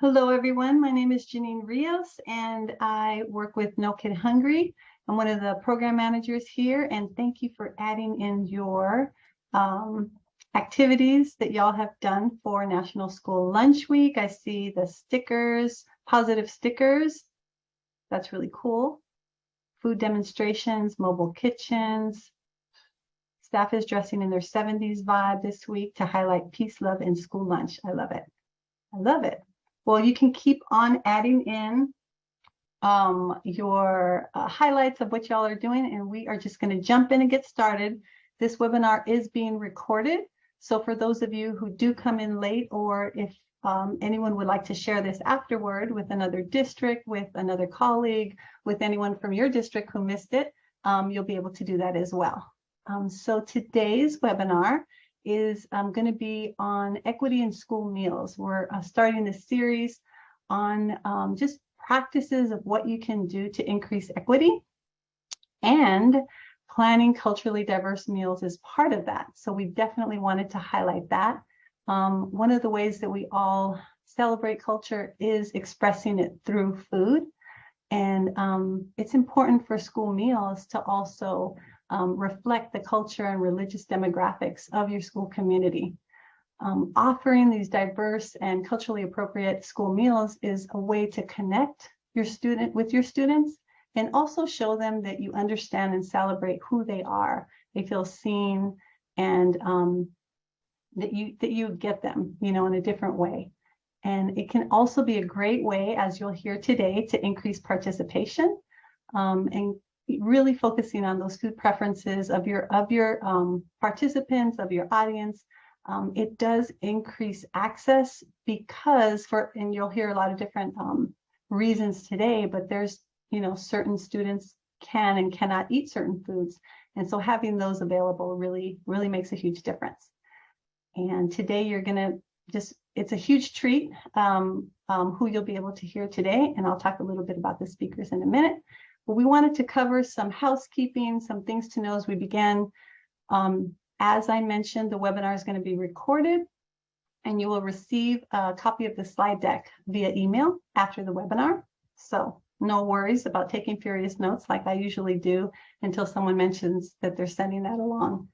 Hello, everyone. My name is Janine Rios, and I work with No Kid Hungry. I'm one of the program managers here, and thank you for adding in your activities that y'all have done for National School Lunch Week. I see the stickers, positive stickers. That's really cool. Food demonstrations, mobile kitchens. Staff is dressing in their 70s vibe this week to highlight peace, love, and school lunch. I love it. I love it. Well, you can keep on adding in your highlights of what y'all are doing, and we are just going to jump in and get started. This webinar is being recorded, so for those of you who do come in late, or if anyone would like to share this afterward with another district, with another colleague, with anyone from your district who missed it, you'll be able to do that as well. So today's webinar is going to be on equity in school meals. We're starting this series on just practices of what you can do to increase equity, and planning culturally diverse meals is part of that. So we definitely wanted to highlight that. One of the ways that we all celebrate culture is expressing it through food. And it's important for school meals to also reflect the culture and religious demographics of your school community. Offering these diverse and culturally appropriate school meals is a way to connect your student with your students, and also show them that you understand and celebrate who they are. They feel seen, and that you get them, in a different way. And it can also be a great way, as you'll hear today, to increase participation, and really focusing on those food preferences of your participants, of your audience. It does increase access because and you'll hear a lot of different reasons today, but there's, certain students can and cannot eat certain foods. And so having those available really, really makes a huge difference. And today you're gonna it's a huge treat who you'll be able to hear today. And I'll talk a little bit about the speakers in a minute. But we wanted to cover some housekeeping, some things to know as we begin. As I mentioned, the webinar is going to be recorded, and you will receive a copy of the slide deck via email after the webinar. So no worries about taking furious notes like I usually do until someone mentions that they're sending that along.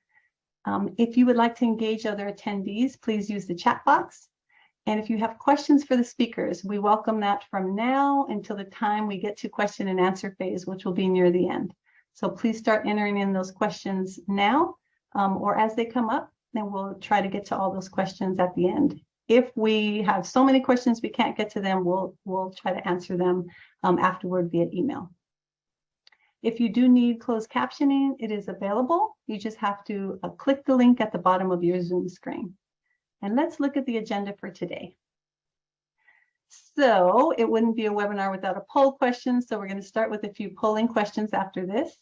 If you would like to engage other attendees, please use the chat box. And if you have questions for the speakers, we welcome that from now until the time we get to question and answer phase, which will be near the end. So please start entering in those questions now, or as they come up, then we'll try to get to all those questions at the end. If we have so many questions we can't get to them, we'll try to answer them afterward via email. If you do need closed captioning, it is available. You just have to click the link at the bottom of your Zoom screen. And let's look at the agenda for today. So it wouldn't be a webinar without a poll question. So we're going to start with a few polling questions after this.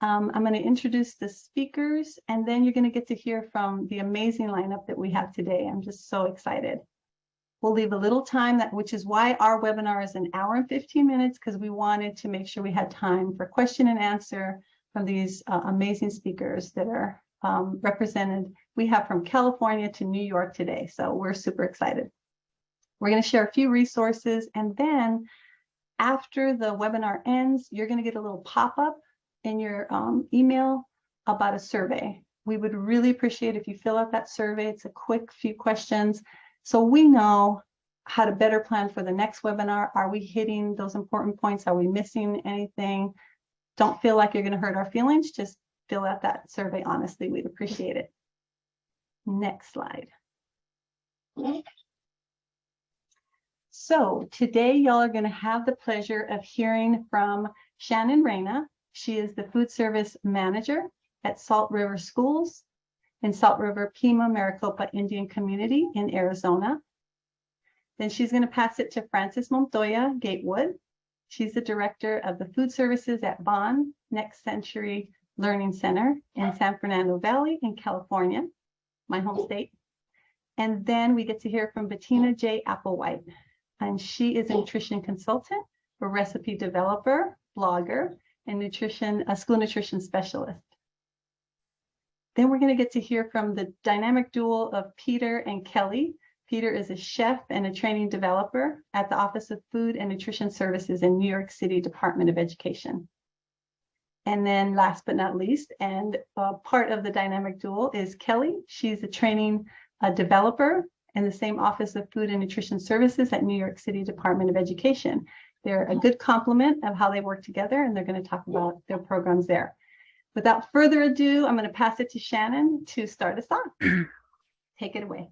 I'm going to introduce the speakers, and then you're going to get to hear from the amazing lineup that we have today. I'm just so excited. We'll leave a little time, which is why our webinar is an hour and 15 minutes, because we wanted to make sure we had time for question and answer from these amazing speakers that are represented. We have from California to New York today, so we're super excited. We're going to share a few resources, and then after the webinar ends, you're going to get a little pop-up in your email about a survey. We would really appreciate if you fill out that survey. It's a quick few questions, so we know how to better plan for the next webinar. Are we hitting those important points? Are we missing anything? Don't feel like you're going to hurt our feelings. Just fill out that survey honestly. We'd appreciate it. Next slide. So today y'all are going to have the pleasure of hearing from Shannon Reyna. She is the food service manager at Salt River Schools in Salt River, Pima, Maricopa Indian Community in Arizona. Then she's going to pass it to Frances Montoya Gatewood. She's the director of the food services at Bond Next Century Learning Center in San Fernando Valley in California, my home state. And then we get to hear from Bettina J. Applewhite, and she is a nutrition consultant, a recipe developer, blogger, and a school nutrition specialist. Then we're going to get to hear from the dynamic duo of Peter and Kelly. Peter is a chef and a training developer at the Office of Food and Nutrition Services in New York City Department of Education. And then last but not least, and part of the dynamic duo is Kelly. She's a training developer in the same Office of Food and Nutrition Services at New York City Department of Education. They're a good complement of how they work together, and they're going to talk about their programs there. Without further ado, I'm going to pass it to Shannon to start us off. Take it away.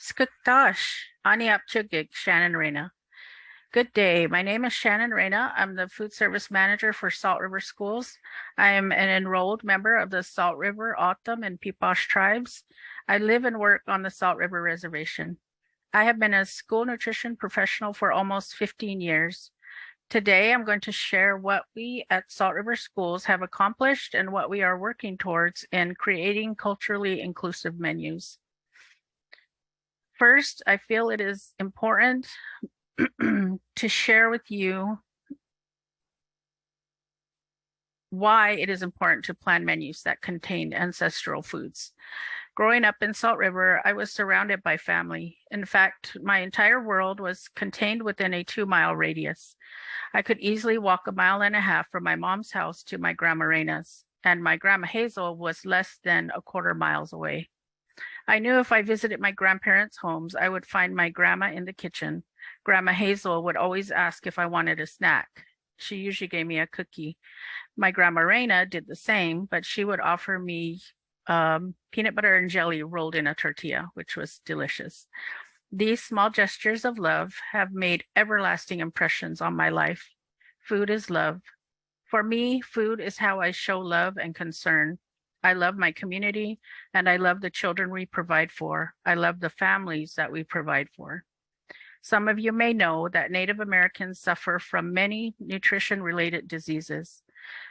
Skutash, Aniap Chugig, Shannon Reyna. Good day. My name is Shannon Reyna. I'm the food service manager for Salt River Schools. I am an enrolled member of the Salt River, O'odham, and Peepash tribes. I live and work on the Salt River Reservation. I have been a school nutrition professional for almost 15 years. Today, I'm going to share what we at Salt River Schools have accomplished and what we are working towards in creating culturally inclusive menus. First, I feel it is important to share with you why it is important to plan menus that contain ancestral foods. Growing up in Salt River, I was surrounded by family. In fact, my entire world was contained within a 2-mile radius. I could easily walk 1.5 miles from my mom's house to my Grandma Reina's, and my Grandma Hazel was less than 1/4 miles away. I knew if I visited my grandparents' homes, I would find my grandma in the kitchen. Grandma Hazel would always ask if I wanted a snack. She usually gave me a cookie. My Grandma Reina did the same, but she would offer me peanut butter and jelly rolled in a tortilla, which was delicious. These small gestures of love have made everlasting impressions on my life. Food is love. For me, food is how I show love and concern. I love my community, and I love the children we provide for. I love the families that we provide for. Some of you may know that Native Americans suffer from many nutrition-related diseases.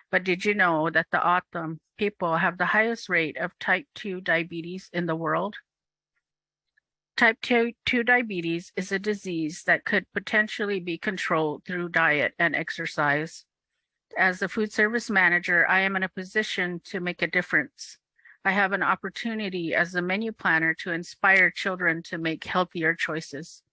But did you know that the O'odham people have the highest rate of type 2 diabetes in the world? Type 2 diabetes is a disease that could potentially be controlled through diet and exercise. As the food service manager, I am in a position to make a difference. I have an opportunity as the menu planner to inspire children to make healthier choices.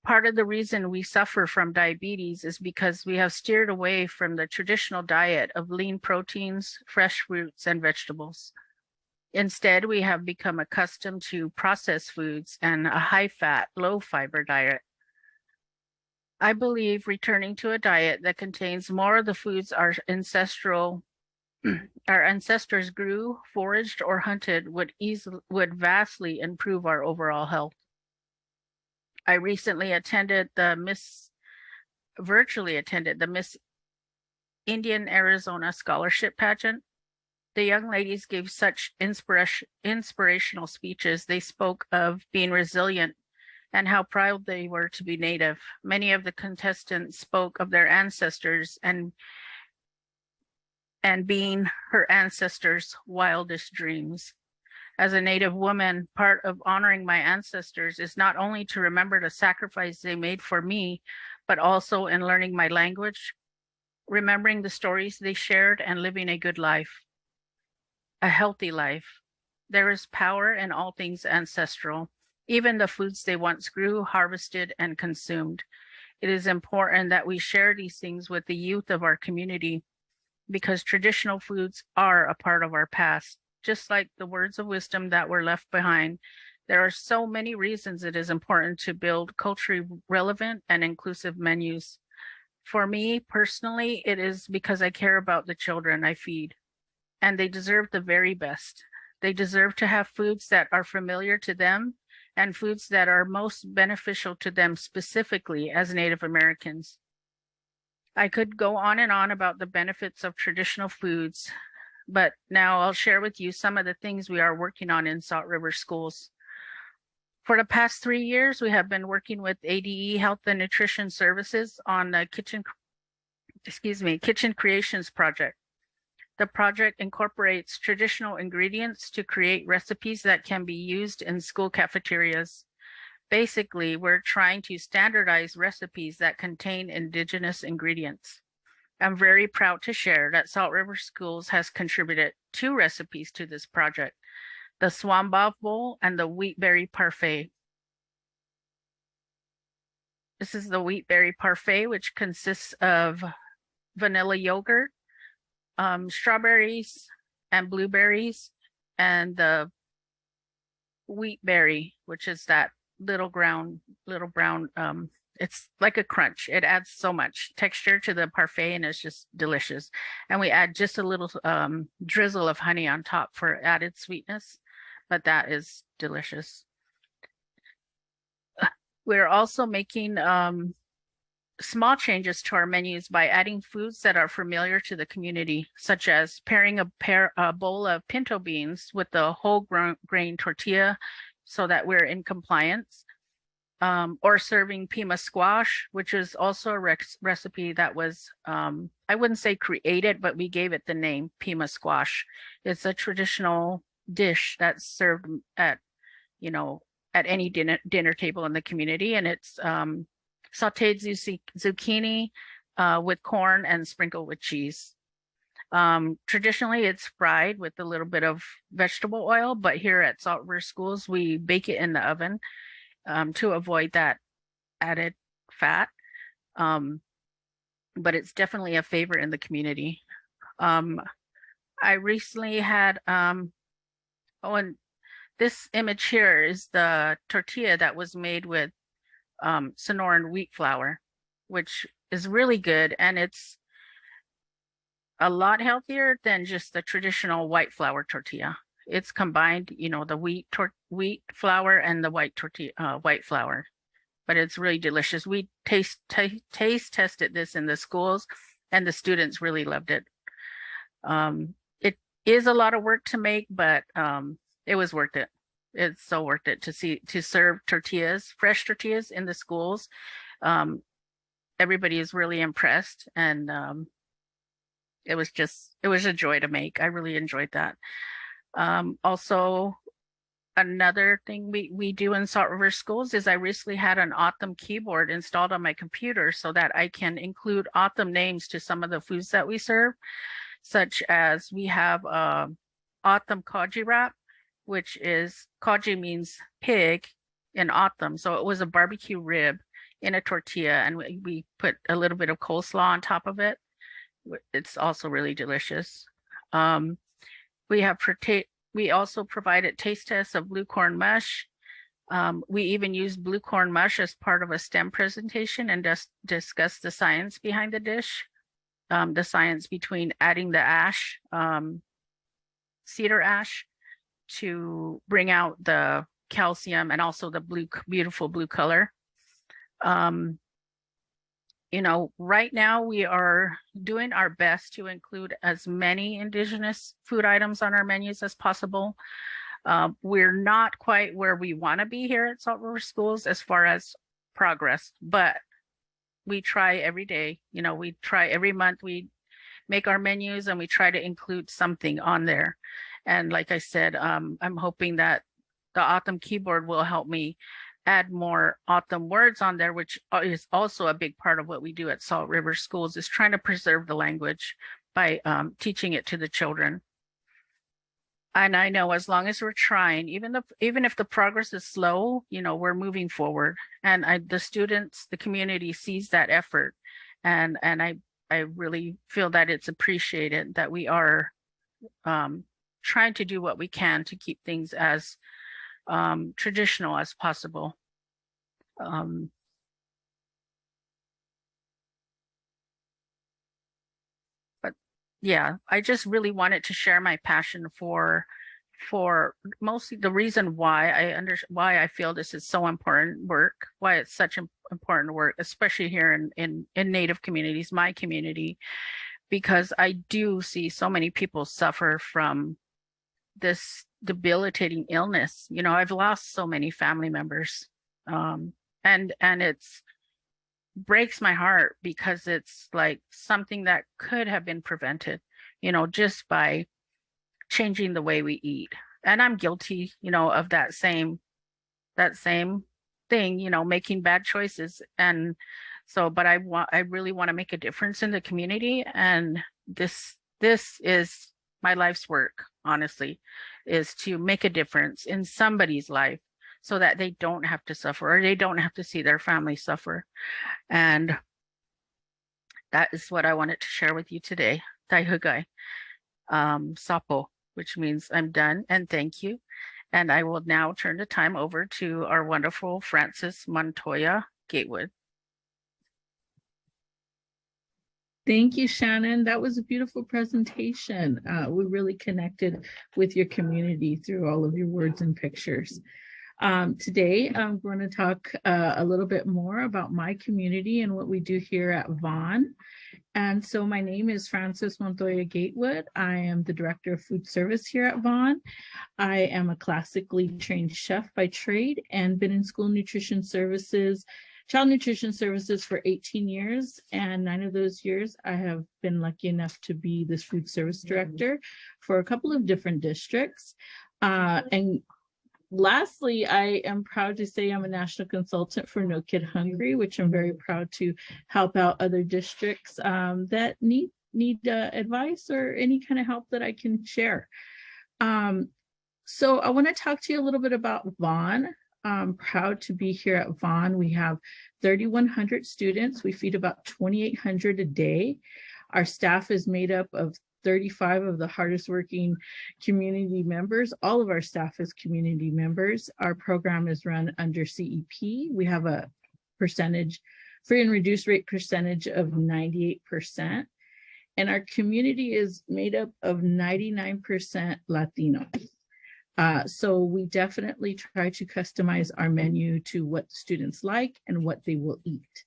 Part of the reason we suffer from diabetes is because we have steered away from the traditional diet of lean proteins, fresh fruits, and vegetables. Instead, we have become accustomed to processed foods and a high-fat, low-fiber diet. I believe returning to a diet that contains more of the foods our ancestors grew, foraged, or hunted would vastly improve our overall health. I recently virtually attended the Miss Indian Arizona Scholarship Pageant. The young ladies gave such inspirational speeches. They spoke of being resilient and how proud they were to be Native. Many of the contestants spoke of their ancestors and being her ancestors' wildest dreams. As a Native woman, part of honoring my ancestors is not only to remember the sacrifice they made for me, but also in learning my language, remembering the stories they shared, and living a good life, a healthy life. There is power in all things ancestral, even the foods they once grew, harvested, and consumed. It is important that we share these things with the youth of our community because traditional foods are a part of our past. Just like the words of wisdom that were left behind, there are so many reasons it is important to build culturally relevant and inclusive menus. For me personally, it is because I care about the children I feed, and they deserve the very best. They deserve to have foods that are familiar to them and foods that are most beneficial to them specifically as Native Americans. I could go on and on about the benefits of traditional foods, but now I'll share with you some of the things we are working on in Salt River Schools. For the past 3 years, we have been working with ADE Health and Nutrition Services on the Kitchen Creations Project. The project incorporates traditional ingredients to create recipes that can be used in school cafeterias. Basically, we're trying to standardize recipes that contain indigenous ingredients. I'm very proud to share that Salt River Schools has contributed 2 recipes to this project, the Swambav Bowl and the Wheatberry Parfait. This is the wheat berry parfait, which consists of vanilla yogurt, strawberries and blueberries, and the wheat berry, which is that little brown, it's like a crunch. It adds so much texture to the parfait and it's just delicious. And we add just a little drizzle of honey on top for added sweetness, but that is delicious. We're also making small changes to our menus by adding foods that are familiar to the community, such as pairing a bowl of pinto beans with the whole grain tortilla so that we're in compliance, or serving Pima Squash, which is also a recipe that was, I wouldn't say created, but we gave it the name Pima Squash. It's a traditional dish that's served at, at any dinner table in the community, and it's sauteed zucchini with corn and sprinkled with cheese. Traditionally, it's fried with a little bit of vegetable oil, but here at Salt River Schools, we bake it in the oven to avoid that added fat. But it's definitely a favorite in the community. I recently had, and this image here is the tortilla that was made with Sonoran wheat flour, which is really good, and it's a lot healthier than just the traditional white flour tortilla. It's combined, the wheat flour and the white flour, but it's really delicious. We taste tested this in the schools, and the students really loved it. It is a lot of work to make, but it was worth it. It's so worth it to serve fresh tortillas in the schools. Everybody is really impressed, and it was a joy to make. I really enjoyed that. Also, another thing we do in Salt River Schools is I recently had an Autumn keyboard installed on my computer so that I can include Autumn names to some of the foods that we serve, such as we have Autumn Koji wrap, which is, Koji means pig in Autumn. So it was a barbecue rib in a tortilla, and we put a little bit of coleslaw on top of it. It's also really delicious. We also provided taste tests of blue corn mush. We even used blue corn mush as part of a STEM presentation and just discussed the science behind the dish, the science between adding the ash, cedar ash, to bring out the calcium and also the beautiful blue color. Right now we are doing our best to include as many indigenous food items on our menus as possible. We're not quite where we want to be here at Salt River Schools as far as progress, but we try every day. We try every month. We make our menus and we try to include something on there. And like I said, I'm hoping that the Autumn keyboard will help me add more Autumn words on there, which is also a big part of what we do at Salt River Schools, is trying to preserve the language by teaching it to the children. And I know as long as we're trying, even if the progress is slow, we're moving forward. And the students, the community sees that effort. And I really feel that it's appreciated that we are trying to do what we can to keep things as traditional as possible. But yeah, I just really wanted to share my passion for mostly the reason why I feel this is so important work, why it's such important work, especially here in Native communities, my community, because I do see so many people suffer from this debilitating illness. I've lost so many family members, and it's breaks my heart because it's like something that could have been prevented, just by changing the way we eat. And I'm guilty, of that same thing, making bad choices. And so, but I really want to make a difference in the community, and this is my life's work, honestly, is to make a difference in somebody's life so that they don't have to suffer or they don't have to see their family suffer. And that is what I wanted to share with you today. Taihugai, Sapo, which means I'm done and thank you. And I will now turn the time over to our wonderful Frances Montoya Gatewood. Thank you, Shannon. That was a beautiful presentation. We really connected with your community through all of your words and pictures. Today, I'm going to talk a little bit more about my community and what we do here at Vaughn. And so my name is Frances Montoya Gatewood. I am the Director of Food Service here at Vaughn. I am a classically trained chef by trade and been in school nutrition services, child nutrition services for 18 years. And 9 of those years, I have been lucky enough to be this food service director for a couple of different districts. And lastly, I am proud to say I'm a national consultant for No Kid Hungry, which I'm very proud to help out other districts that need advice or any kind of help that I can share. So I want to talk to you a little bit about Vaughn. I'm proud to be here at Vaughn. We have 3,100 students. We feed about 2,800 a day. Our staff is made up of 35 of the hardest working community members. All of our staff is community members. Our program is run under CEP. We have a percentage, free and reduced rate percentage of 98%. And our community is made up of 99% Latino. So we definitely try to customize our menu to what the students like and what they will eat.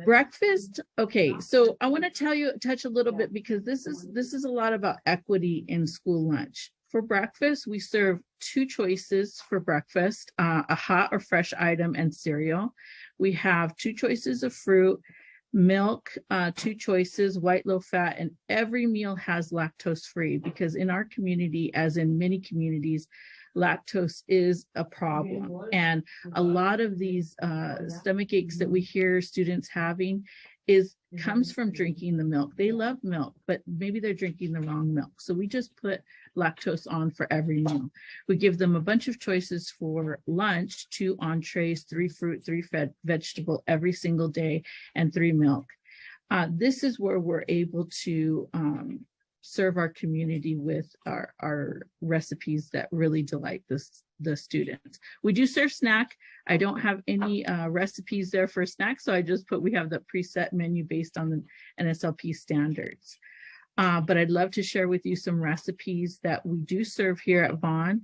Breakfast. Okay, so I want to touch a little bit because this is a lot about equity in school lunch. For breakfast, we serve 2 choices for breakfast, a hot or fresh item and cereal. We have 2 choices of fruit, milk, 2 choices, white low fat, and every meal has lactose free because in our community, as in many communities, lactose is a problem. And a lot of these stomach aches that we hear students having comes from drinking the milk. They love milk, but maybe they're drinking the wrong milk. So we just put lactose on for every meal. We give them a bunch of choices for lunch, 2 entrees, 3 fruit, 3 vegetable every single day, and 3 milk. This is where we're able to serve our community with our recipes that really delight the students. We do serve snack. I don't have any recipes there for snack, so I just we have the preset menu based on the NSLP standards. But I'd love to share with you some recipes that we do serve here at Vaughn.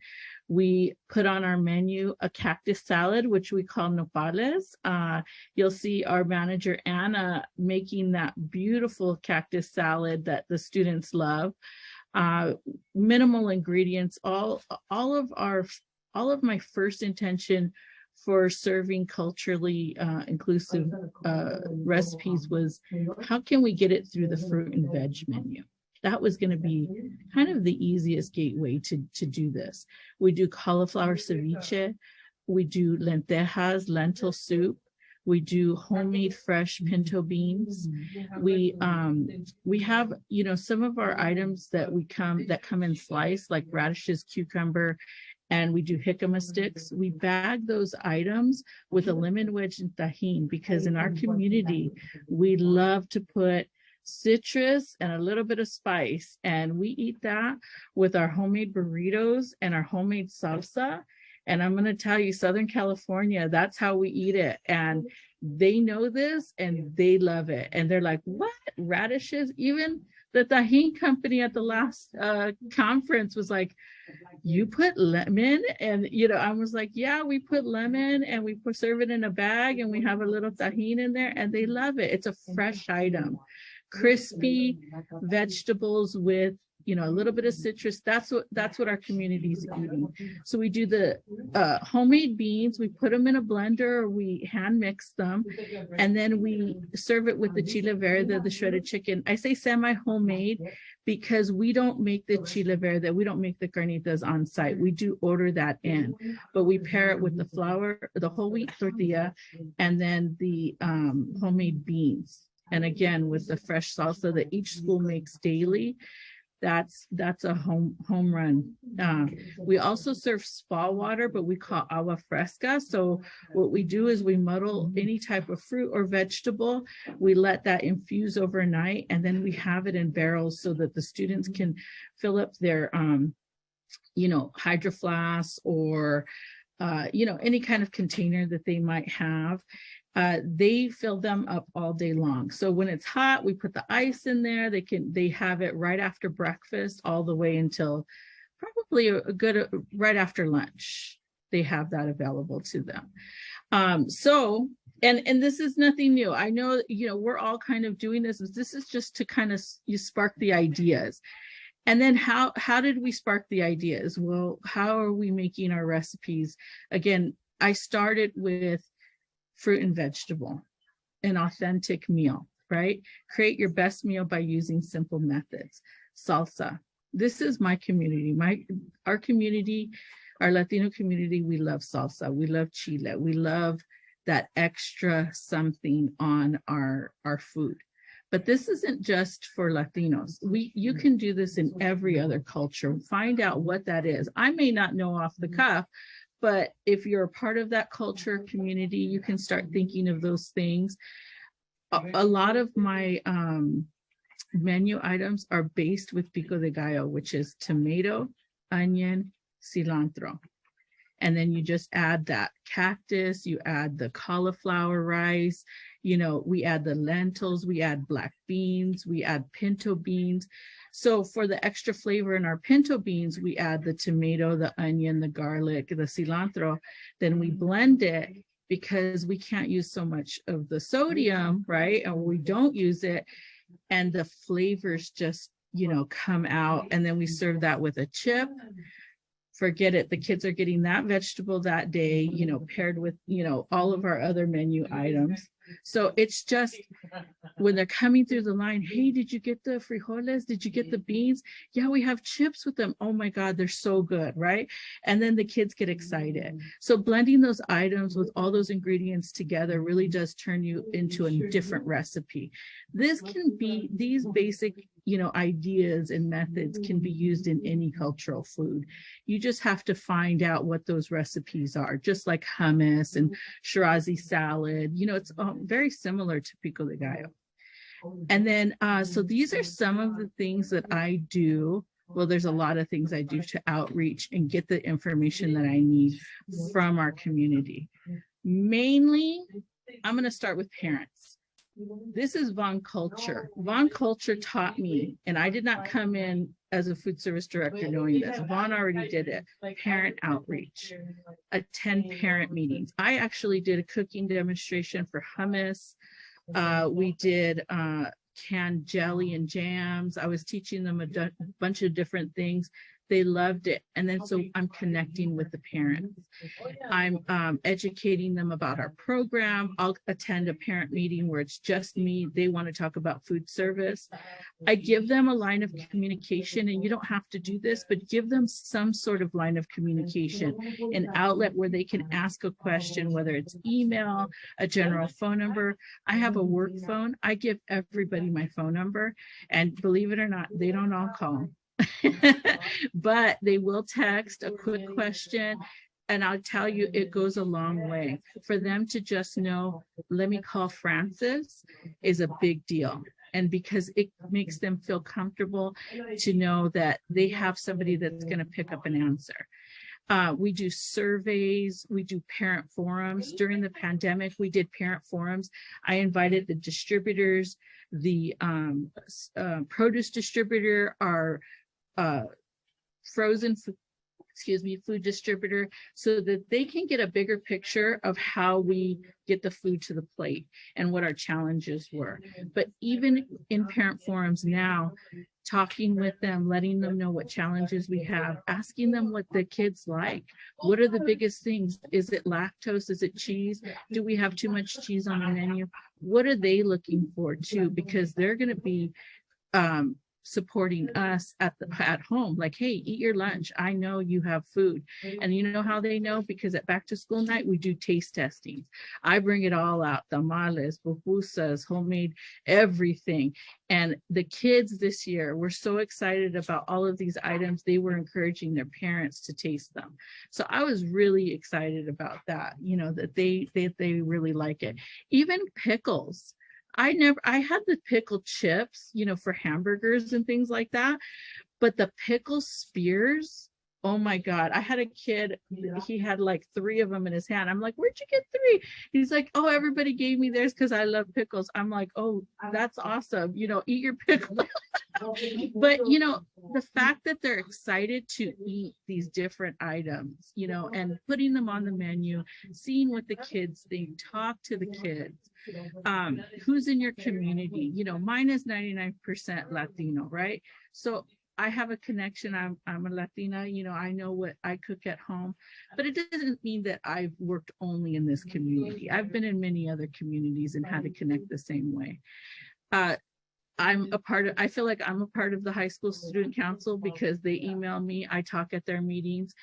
We put on our menu a cactus salad, which we call nopales. You'll see our manager, Anna, making that beautiful cactus salad that the students love. Minimal ingredients. All of my first intention for serving culturally inclusive recipes was how can we get it through the fruit and veg menu? That was going to be kind of the easiest gateway to do this. We do cauliflower ceviche. We do lentejas, lentil soup. We do homemade fresh pinto beans. We have, some of our items that come in slice, like radishes, cucumber, and we do jicama sticks. We bag those items with a lemon wedge and tahini because in our community, we love to put citrus and a little bit of spice, and we eat that with our homemade burritos and our homemade salsa. And I'm going to tell you, Southern California, that's how we eat it. And they know this and they love it. And they're like, what? Radishes? Even the tahini company at the last conference was like, you put lemon? And, I was like, yeah, we put lemon and we serve it in a bag and we have a little tahini in there and they love it. It's a fresh item. Crispy vegetables with a little bit of citrus. That's what our community is eating. So we do the homemade beans. We put them in a blender or we hand mix them, and then we serve it with the chile verde, the shredded chicken. I say semi-homemade because we don't make the chile verde. We don't make the carnitas on site. We do order that in, but we pair it with the flour, the whole wheat tortilla, and then the homemade beans. And again, with the fresh salsa that each school makes daily, that's a home run. We also serve spa water, but we call agua fresca. So what we do is we muddle any type of fruit or vegetable. We let that infuse overnight, and then we have it in barrels so that the students can fill up their hydro flasks or any kind of container that they might have. They fill them up all day long. So when it's hot, we put the ice in there. They have it right after breakfast all the way until probably a good right after lunch. They have that available to them. And this is nothing new. I know, we're all kind of doing this. This is just to kind of spark the ideas. And then how did we spark the ideas? Well, how are we making our recipes? Again, I started with fruit and vegetable, an authentic meal, right? Create your best meal by using simple methods. Salsa. This is my community. Our community, our Latino community, we love salsa. We love chile. We love that extra something on our food. But this isn't just for Latinos. You can do this in every other culture. Find out what that is. I may not know off the cuff, but if you're a part of that culture community, you can start thinking of those things. A lot of my menu items are based with pico de gallo, which is tomato, onion, cilantro. And then you just add that cactus, you add the cauliflower rice, we add the lentils, we add black beans, we add pinto beans. So for the extra flavor in our pinto beans, we add the tomato, the onion, the garlic, the cilantro. Then we blend it because we can't use so much of the sodium, right? And we don't use it. And the flavors just, come out. And then we serve that with a chip. Forget it. The kids are getting that vegetable that day, paired with, all of our other menu items. So it's just when they're coming through the line, hey, did you get the frijoles? Did you get the beans? Yeah, we have chips with them. Oh my God, they're so good, right? And then the kids get excited. So blending those items with all those ingredients together really does turn you into a different recipe. These basic, ideas and methods can be used in any cultural food. You just have to find out what those recipes are, just like hummus and Shirazi salad. It's very similar to pico de gallo. And then, so these are some of the things that I do. Well, there's a lot of things I do to outreach and get the information that I need from our community. Mainly, I'm going to start with parents. This is Vaughn culture. Vaughn culture taught me, and I did not come in as a food service director knowing this. Vaughn already did it. Parent outreach, attend parent meetings. I actually did a cooking demonstration for hummus. We did canned jelly and jams. I was teaching them a bunch of different things. They loved it. And then so I'm connecting with the parents. I'm educating them about our program. I'll attend a parent meeting where it's just me. They want to talk about food service. I give them a line of communication, and you don't have to do this, but give them some sort of line of communication, an outlet where they can ask a question, whether it's email, a general phone number. I have a work phone. I give everybody my phone number, and believe it or not, they don't all call. But they will text a quick question, and I'll tell you, it goes a long way for them to just know, let me call Francis is a big deal. And because it makes them feel comfortable to know that they have somebody that's going to pick up an answer. We do surveys, we do parent forums. During the pandemic, we did parent forums. I invited the distributors, the produce distributor, our frozen food distributor, so that they can get a bigger picture of how we get the food to the plate and what our challenges were. But even in parent forums now, talking with them, letting them know what challenges we have, asking them what the kids like. What are the biggest things? Is it lactose? Is it cheese? Do we have too much cheese on the menu? What are they looking for too? Because they're going to be supporting us at home, like, hey, eat your lunch, I know you have food. And you know how they know? Because at back to school night we do taste testing. I bring it all out, tamales, pupusas, homemade everything. And the kids this year were so excited about all of these items, they were encouraging their parents to taste them. So I was really excited about that, you know, that they really like it. Even pickles. I had the pickle chips, you know, for hamburgers and things like that, but the pickle spears, oh my God. I had a kid, he had like 3 of them in his hand. I'm like, where'd you get 3? He's like, oh, everybody gave me theirs because I love pickles. I'm like, oh, that's awesome. You know, eat your pickle. But, you know, the fact that they're excited to eat these different items, you know, and putting them on the menu, seeing what the kids think, talk to the kids. Who's in your community? You know, mine is 99% Latino, right? So I have a connection. I'm a Latina, you know, I know what I cook at home, but it doesn't mean that I've worked only in this community. I've been in many other communities and had to connect the same way. I feel like I'm a part of the high school student council because they email me, I talk at their meetings.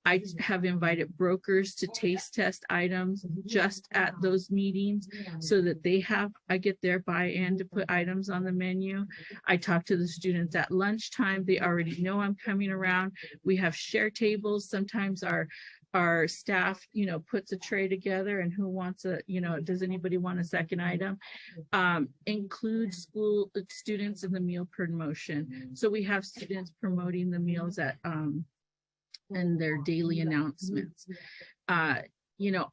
I have invited brokers to taste test items just at those meetings so that I get their buy-in to put items on the menu. I talk to the students at lunchtime. They already know I'm coming around. We have share tables. Sometimes our staff, you know, puts a tray together and who wants does anybody want a second item? Include school students in the meal promotion. So we have students promoting the meals at and their daily announcements. You know,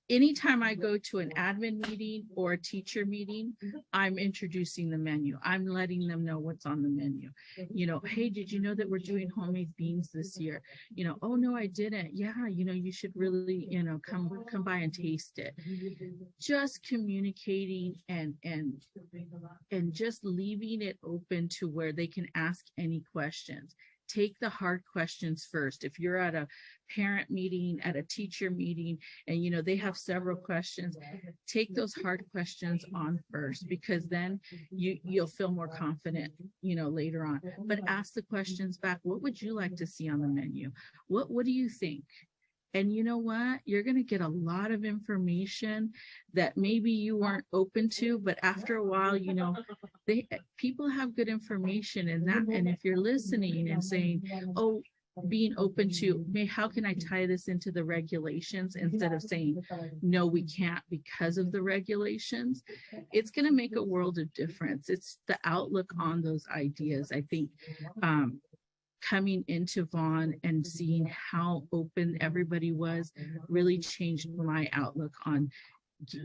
anytime I go to an admin meeting or a teacher meeting, I'm introducing the menu. I'm letting them know what's on the menu. You know, hey, did you know that we're doing homemade beans this year? You know, oh no, I didn't. Yeah, you know, you should really, you know, come by and taste it. Just communicating and just leaving it open to where they can ask any questions. Take the hard questions first. If you're at a parent meeting, at a teacher meeting, and you know they have several questions, take those hard questions on first, because then you'll feel more confident, you know, later on. But ask the questions back. What would you like to see on the menu? What do you think? And you know what? You're going to get a lot of information that maybe you weren't open to, but after a while, you know, people have good information in that. And if you're listening and saying, oh, being open to, how can I tie this into the regulations instead of saying, no, we can't because of the regulations, it's going to make a world of difference. It's the outlook on those ideas, I think. Coming into Vaughn and seeing how open everybody was really changed my outlook on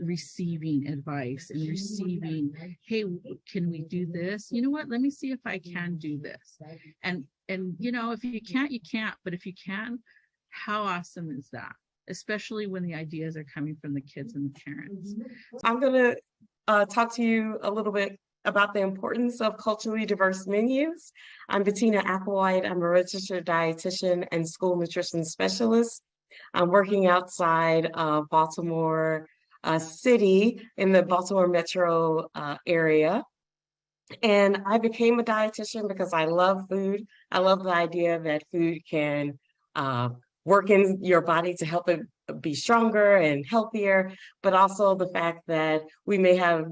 receiving advice and receiving, hey, can we do this? You know what? Let me see if I can do this. And you know, if you can't, you can't. But if you can, how awesome is that? Especially when the ideas are coming from the kids and the parents. I'm going to talk to you a little bit about the importance of culturally diverse menus. I'm Bettina Applewhite. I'm a registered dietitian and school nutrition specialist. I'm working outside of Baltimore City in the Baltimore metro area. And I became a dietitian because I love food. I love the idea that food can work in your body to help it be stronger and healthier, but also the fact that we may have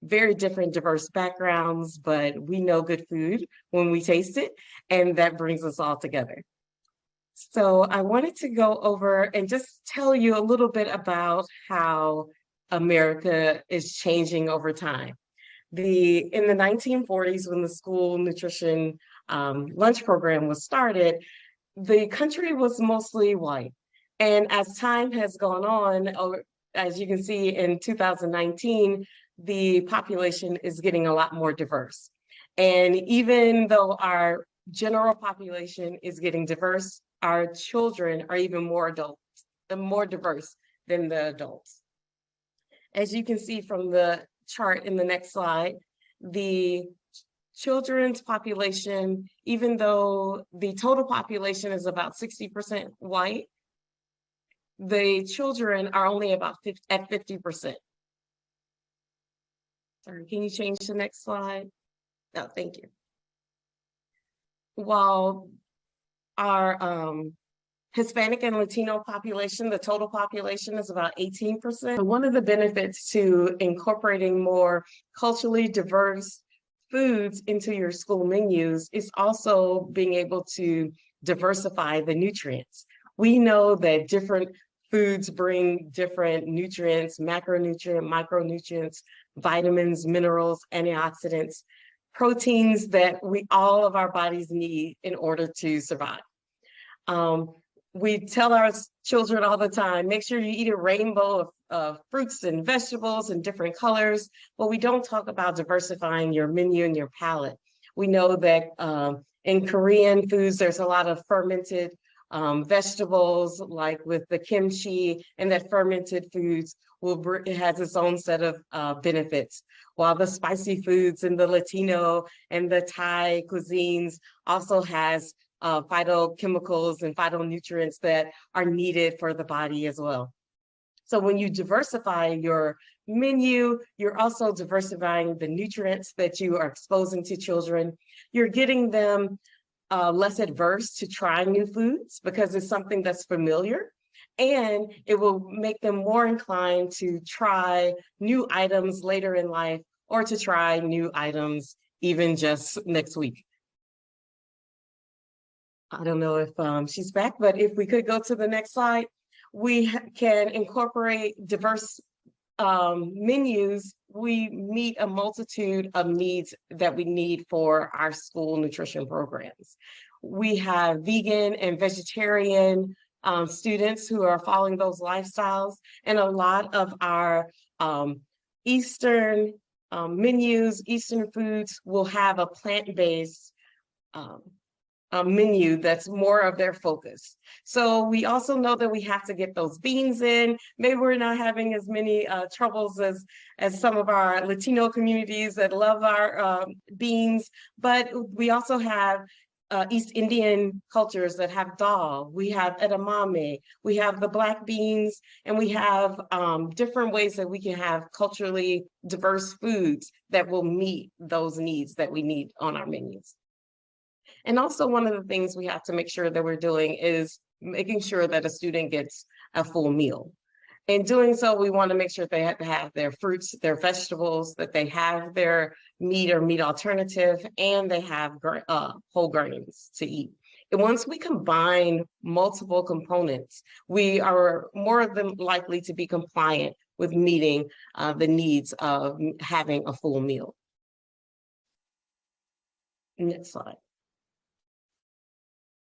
very different, diverse backgrounds, but we know good food when we taste it, and that brings us all together. So I wanted to go over and just tell you a little bit about how America is changing over time. In the 1940s, when the school nutrition lunch program was started, the country was mostly white. And as time has gone on, as you can see in 2019, the population is getting a lot more diverse. And even though our general population is getting diverse, our children are even more diverse than the adults. As you can see from the chart in the next slide, the children's population, even though the total population is about 60% white, the children are only about at 50%. Sorry, can you change the next slide? No, thank you. while our Hispanic and Latino population, the total population is about 18%. One of the benefits to incorporating more culturally diverse foods into your school menus is also being able to diversify the nutrients. We know that different foods bring different nutrients, macronutrient, micronutrients, vitamins, minerals, antioxidants, proteins that all of our bodies need in order to survive. We tell our children all the time, make sure you eat a rainbow of fruits and vegetables in different colors, but we don't talk about diversifying your menu and your palate. We know that in Korean foods, there's a lot of fermented vegetables, like with the kimchi, and that fermented foods it has its own set of benefits, while the spicy foods in the Latino and the Thai cuisines also has phytochemicals and phytonutrients that are needed for the body as well. So when you diversify your menu, you're also diversifying the nutrients that you are exposing to children. You're getting them less adverse to trying new foods because it's something that's familiar, and it will make them more inclined to try new items later in life or to try new items even just next week. I don't know if she's back, but if we could go to the next slide, we can incorporate diverse menus. We meet a multitude of needs that we need for our school nutrition programs. We have vegan and vegetarian students who are following those lifestyles, and a lot of our Eastern menus, Eastern foods will have a plant-based menu that's more of their focus. So we also know that we have to get those beans in. Maybe we're not having as many troubles as some of our Latino communities that love our beans, but we also have East Indian cultures that have dal, we have edamame, we have the black beans, and we have different ways that we can have culturally diverse foods that will meet those needs that we need on our menus. And also one of the things we have to make sure that we're doing is making sure that a student gets a full meal. In doing so, we want to make sure they have to have their fruits, their vegetables, that they have their meat or meat alternative, and they have whole grains to eat. And once we combine multiple components, we are more than likely to be compliant with meeting the needs of having a full meal. Next slide.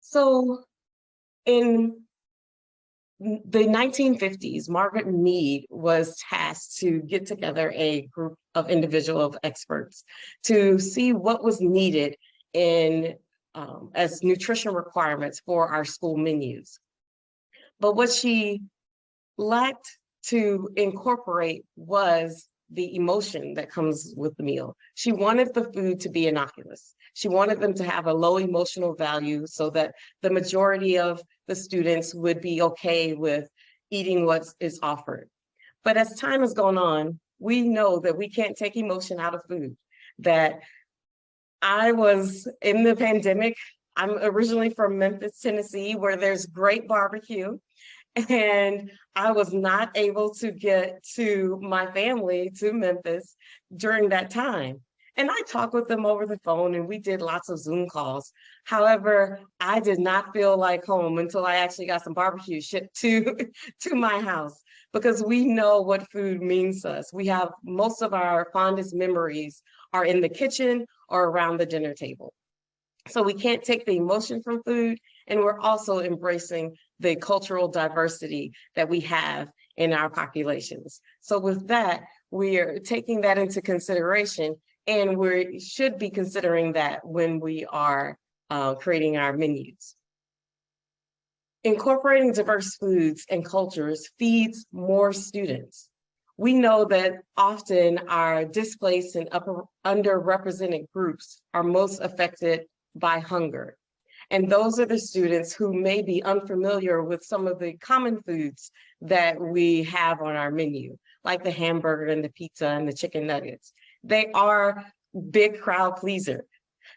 So in the 1950s, Margaret Mead was tasked to get together a group of individual experts to see what was needed in as nutrition requirements for our school menus. But what she lacked to incorporate was the emotion that comes with the meal. She wanted the food to be innocuous. She wanted them to have a low emotional value so that the majority of the students would be okay with eating what is offered. But as time has gone on, we know that we can't take emotion out of food. That I was in the pandemic, I'm originally from Memphis, Tennessee, where there's great barbecue. And I was not able to get to my family to Memphis during that time. And I talked with them over the phone and we did lots of Zoom calls. However, I did not feel like home until I actually got some barbecue shipped to my house, because we know what food means to us. We have most of our fondest memories are in the kitchen or around the dinner table. So we can't take the emotion from food, and we're also embracing the cultural diversity that we have in our populations. So with that, we are taking that into consideration, and we should be considering that when we are creating our menus. Incorporating diverse foods and cultures feeds more students. We know that often our displaced and underrepresented groups are most affected by hunger. And those are the students who may be unfamiliar with some of the common foods that we have on our menu, like the hamburger and the pizza and the chicken nuggets. They are big crowd pleaser.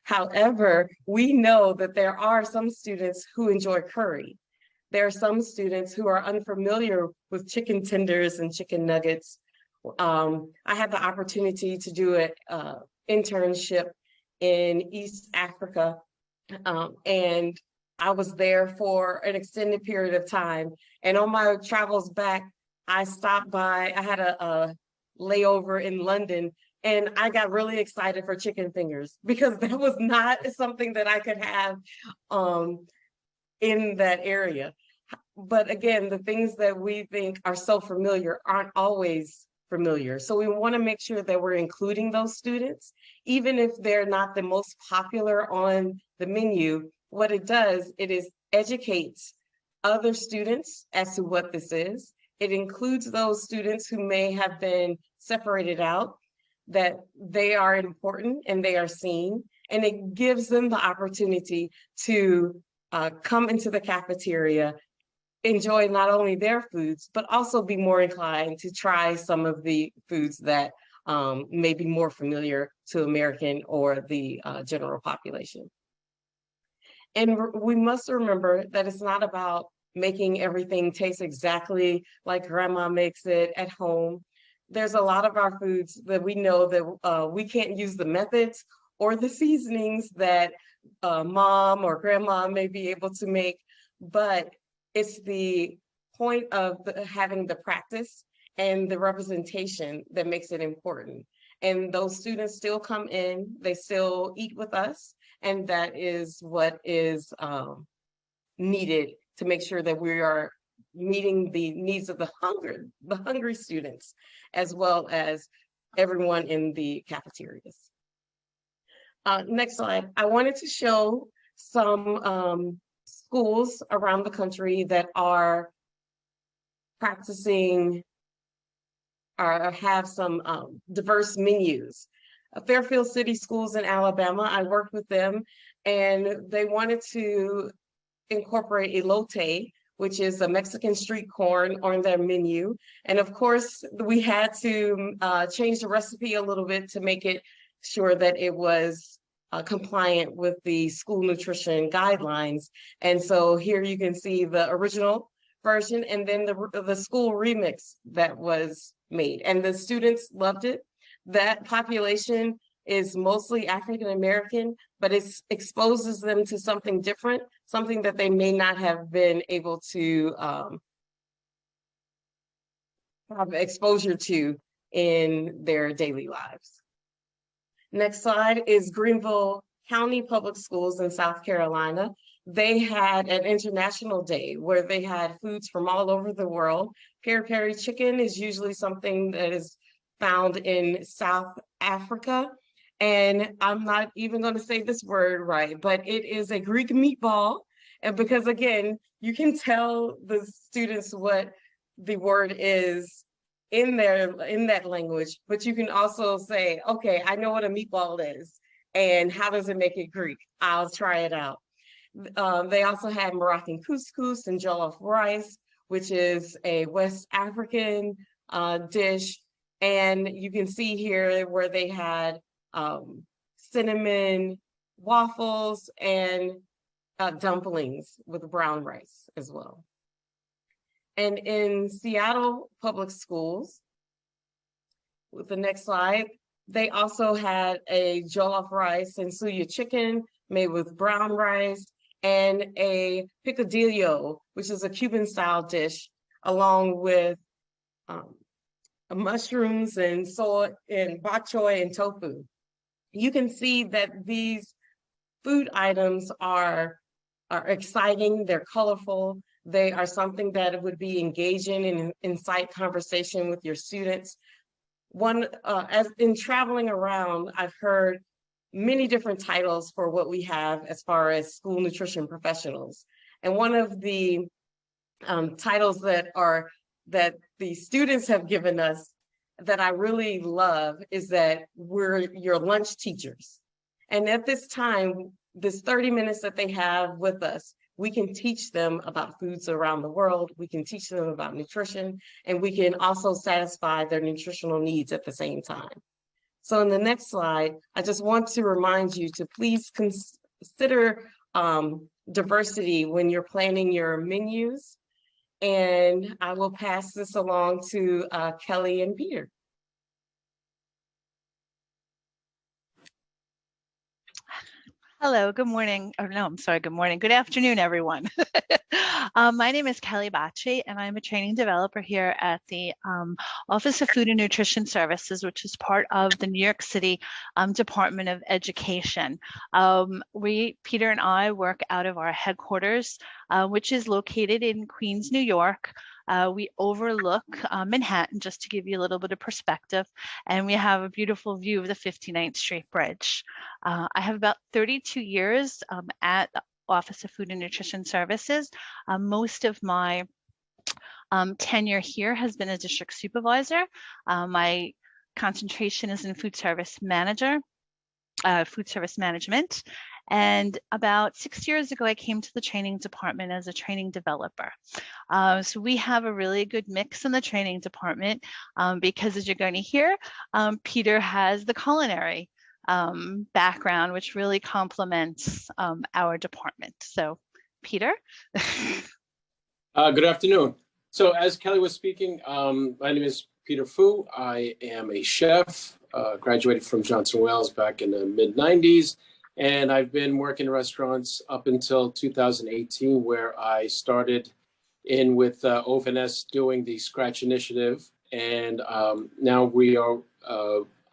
However, we know that there are some students who enjoy curry. There are some students who are unfamiliar with chicken tenders and chicken nuggets. I had the opportunity to do an internship in East Africa, and I was there for an extended period of time. And on my travels back, I stopped by, I had a layover in London, and I got really excited for chicken fingers because that was not something that I could have in that area. But again, the things that we think are so familiar aren't always familiar. So we want to make sure that we're including those students, even if they're not the most popular on the menu. What it does, it is educates other students as to what this is. It includes those students who may have been separated out, that they are important and they are seen, and it gives them the opportunity to come into the cafeteria, enjoy not only their foods, but also be more inclined to try some of the foods that may be more familiar to American or the general population. And we must remember that it's not about making everything taste exactly like grandma makes it at home. There's a lot of our foods that we know that we can't use the methods or the seasonings that mom or grandma may be able to make, but it's the point of having the practice and the representation that makes it important. And those students still come in, they still eat with us, and that is what is needed to make sure that we are meeting the needs of the hungry students, as well as everyone in the cafeterias. Next slide. I wanted to show some schools around the country that are practicing or have some diverse menus. Fairfield City Schools in Alabama, I worked with them, and they wanted to incorporate elote, which is a Mexican street corn, on their menu. And of course, we had to change the recipe a little bit to make it sure that it was compliant with the school nutrition guidelines. And so here you can see the original version and then the school remix that was made. And the students loved it. That population is mostly African American, but it exposes them to something different, something that they may not have been able to have exposure to in their daily lives. Next slide is Greenville County Public Schools in South Carolina. They had an international day where they had foods from all over the world. Peri-peri chicken is usually something that is found in South Africa. And I'm not even going to say this word right, but it is a Greek meatball. And because again, you can tell the students what the word is in that language, but you can also say, okay, I know what a meatball is and how does it make it Greek? I'll try it out. They also had Moroccan couscous and jollof rice, which is a West African dish. And you can see here where they had cinnamon waffles and dumplings with brown rice as well. And in Seattle Public Schools, with the next slide, they also had a jollof rice and suya chicken made with brown rice and a picadillo, which is a Cuban style dish, along with mushrooms and soy and bok choy and tofu. You can see that these food items are exciting, they're colorful, they are something that would be engaging and incite conversation with your students. As in traveling around, I've heard many different titles for what we have as far as school nutrition professionals. And one of the titles that the students have given us that I really love is that we're your lunch teachers. And at this time, this 30 minutes that they have with us, we can teach them about foods around the world, we can teach them about nutrition, and we can also satisfy their nutritional needs at the same time. So in the next slide, I just want to remind you to please consider diversity when you're planning your menus. And I will pass this along to Kelly and Peter. Hello, good morning. Oh, no, I'm sorry, good morning. Good afternoon, everyone. My name is Kelly Bacci, and I'm a training developer here at the Office of Food and Nutrition Services, which is part of the New York City Department of Education. Peter and I work out of our headquarters, which is located in Queens, New York. We overlook Manhattan, just to give you a little bit of perspective, and we have a beautiful view of the 59th Street Bridge. I have about 32 years at the Office of Food and Nutrition Services. Most of my tenure here has been as district supervisor. My concentration is in food service management. And about 6 years ago, I came to the training department as a training developer. So we have a really good mix in the training department because, as you're going to hear, Peter has the culinary background, which really complements our department. So, Peter. Good afternoon. So as Kelly was speaking, my name is Peter Fu. I am a chef, graduated from Johnson Wales back in the mid-90s. And I've been working in restaurants up until 2018, where I started in with OVNS doing the Scratch Initiative. And now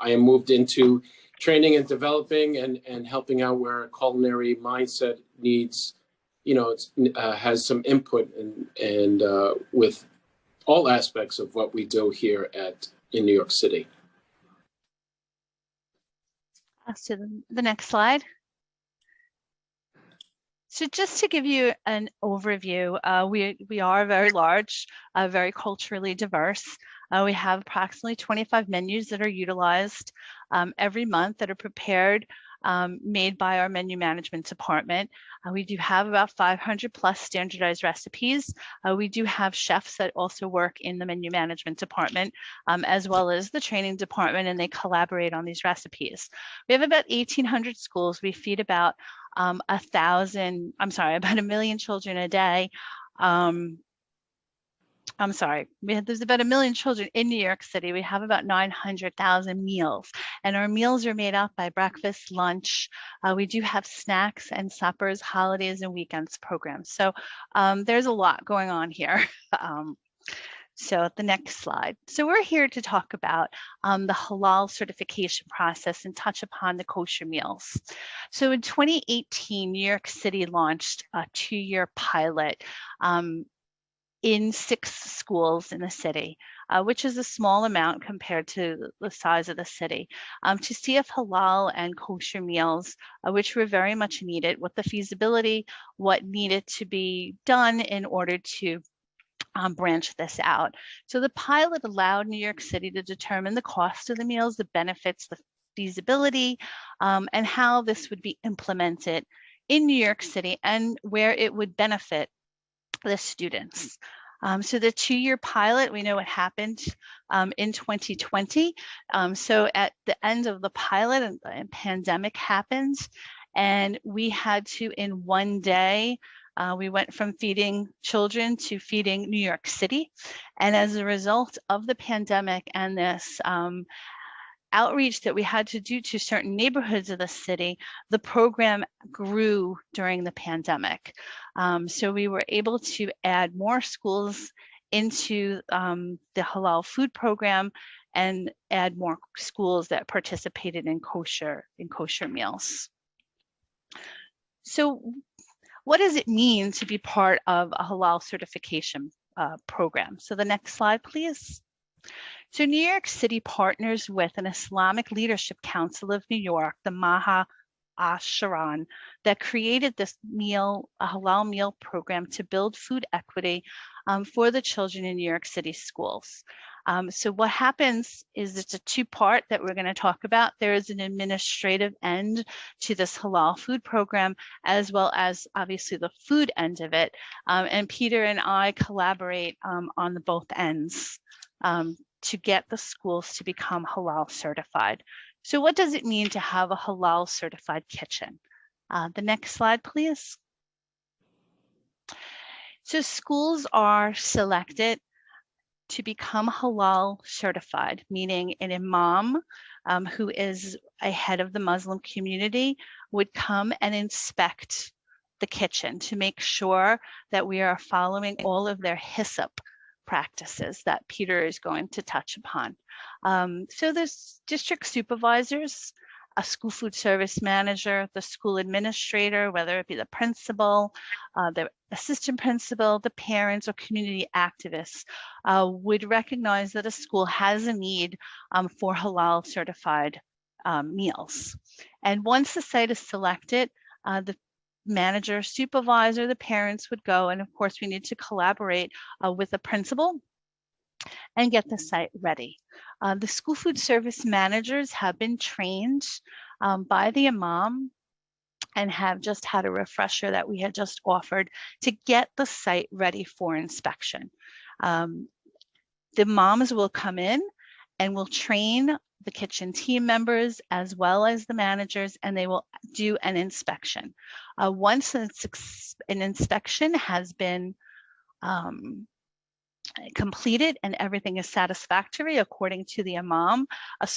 I am moved into training and developing and helping out where a culinary mindset needs, has some input and with all aspects of what we do here in New York City. So the next slide. So just to give you an overview, we are very large, very culturally diverse. We have approximately 25 menus that are utilized every month that are prepared, made by our menu management department. We do have about 500 plus standardized recipes. We do have chefs that also work in the menu management department, as well as the training department, and they collaborate on these recipes. We have about 1,800 schools. We feed about about 1 million children a day. There's about 1 million children in New York City. We have about 900,000 meals, and our meals are made up by breakfast, lunch. We do have snacks and suppers, holidays and weekends programs. So there's a lot going on here. So the next slide. So we're here to talk about the Halal certification process and touch upon the kosher meals. So in 2018, New York City launched a 2-year pilot in 6 schools in the city, which is a small amount compared to the size of the city, to see if halal and kosher meals, which were very much needed, what the feasibility, what needed to be done in order to branch this out. So the pilot allowed New York City to determine the cost of the meals, the benefits, the feasibility, and how this would be implemented in New York City and where it would benefit the students. So the 2-year pilot, we know what happened in 2020. So at the end of the pilot, a pandemic happened, and we had to, in one day, we went from feeding children to feeding New York City. And as a result of the pandemic and this outreach that we had to do to certain neighborhoods of the city, the program grew during the pandemic. So we were able to add more schools into the halal food program and add more schools that participated in kosher meals. So what does it mean to be part of a halal certification program? So the next slide, please. So New York City partners with an Islamic Leadership Council of New York, the Maha Asharan, that created this a halal meal program to build food equity for the children in New York City schools. So what happens is it's a 2-part that we're going to talk about. There is an administrative end to this halal food program, as well as obviously the food end of it. And Peter and I collaborate on both ends. to get the schools to become halal certified. So what does it mean to have a halal certified kitchen? The next slide, please. So schools are selected to become halal certified, meaning an imam who is a head of the Muslim community would come and inspect the kitchen to make sure that we are following all of their Hyssop practices that Peter is going to touch upon. So there's district supervisors, a school food service manager, the school administrator, whether it be the principal, the assistant principal, the parents, or community activists would recognize that a school has a need for halal certified meals. And once the site is selected, the manager, supervisor, the parents would go, and of course we need to collaborate with the principal and get the site ready. The school food service managers have been trained by the imam and have just had a refresher that we had just offered to get the site ready for inspection. The imams will come in and will train the kitchen team members as well as the managers, and they will do an inspection. Once an inspection has been completed and everything is satisfactory according to the imam, a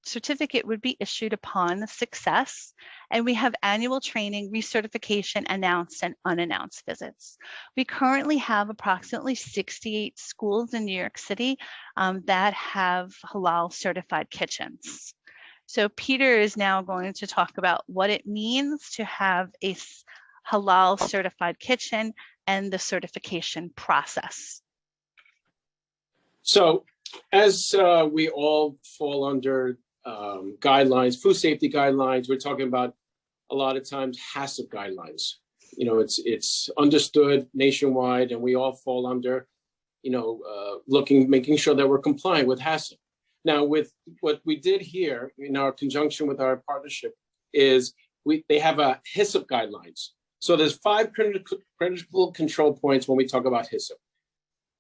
certificate would be issued upon success, and we have annual training, recertification, announced and unannounced visits. We currently have approximately 68 schools in New York City that have halal certified kitchens. So Peter is now going to talk about what it means to have a halal certified kitchen and the certification process. So as we all fall under guidelines, food safety guidelines, we're talking about a lot of times Hyssop guidelines. You know, it's understood nationwide, and we all fall under, you know, making sure that we're compliant with Hyssop. Now, with what we did here in our conjunction with our partnership is they have a Hyssop guidelines. So there's 5 critical control points when we talk about Hyssop: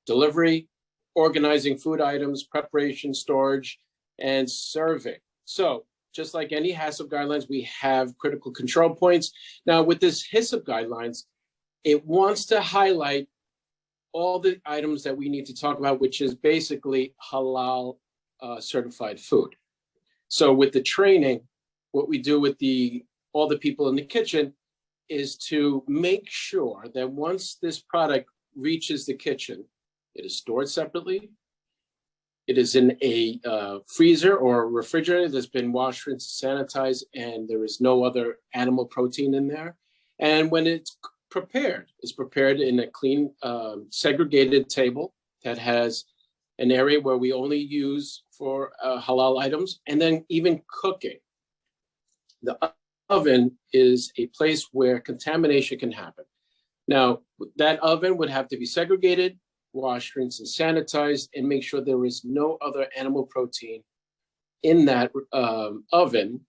delivery, organizing food items, preparation, storage, and serving. So just like any Hyssop guidelines, we have critical control points. Now with this Hyssop guidelines, it wants to highlight all the items that we need to talk about, which is basically halal certified food. So with the training, what we do with all the people in the kitchen is to make sure that once this product reaches the kitchen, it is stored separately. It is in a freezer or refrigerator that's been washed, rinsed, sanitized, and there is no other animal protein in there. And when it's prepared in a clean, segregated table that has an area where we only use for halal items, and then even cooking. The oven is a place where contamination can happen. Now, that oven would have to be segregated, washed, rinsed, and sanitized, and make sure there is no other animal protein in that oven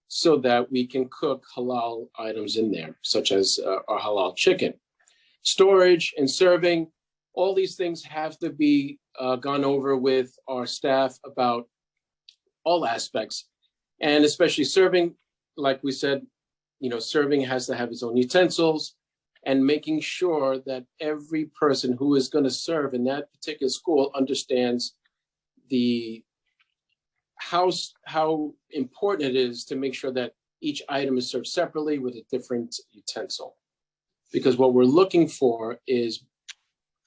so that we can cook halal items in there, such as our halal chicken. Storage and serving, all these things have to be gone over with our staff about all aspects, and especially serving. Like we said, you know, serving has to have its own utensils, and making sure that every person who is going to serve in that particular school understands how important it is to make sure that each item is served separately with a different utensil. Because what we're looking for is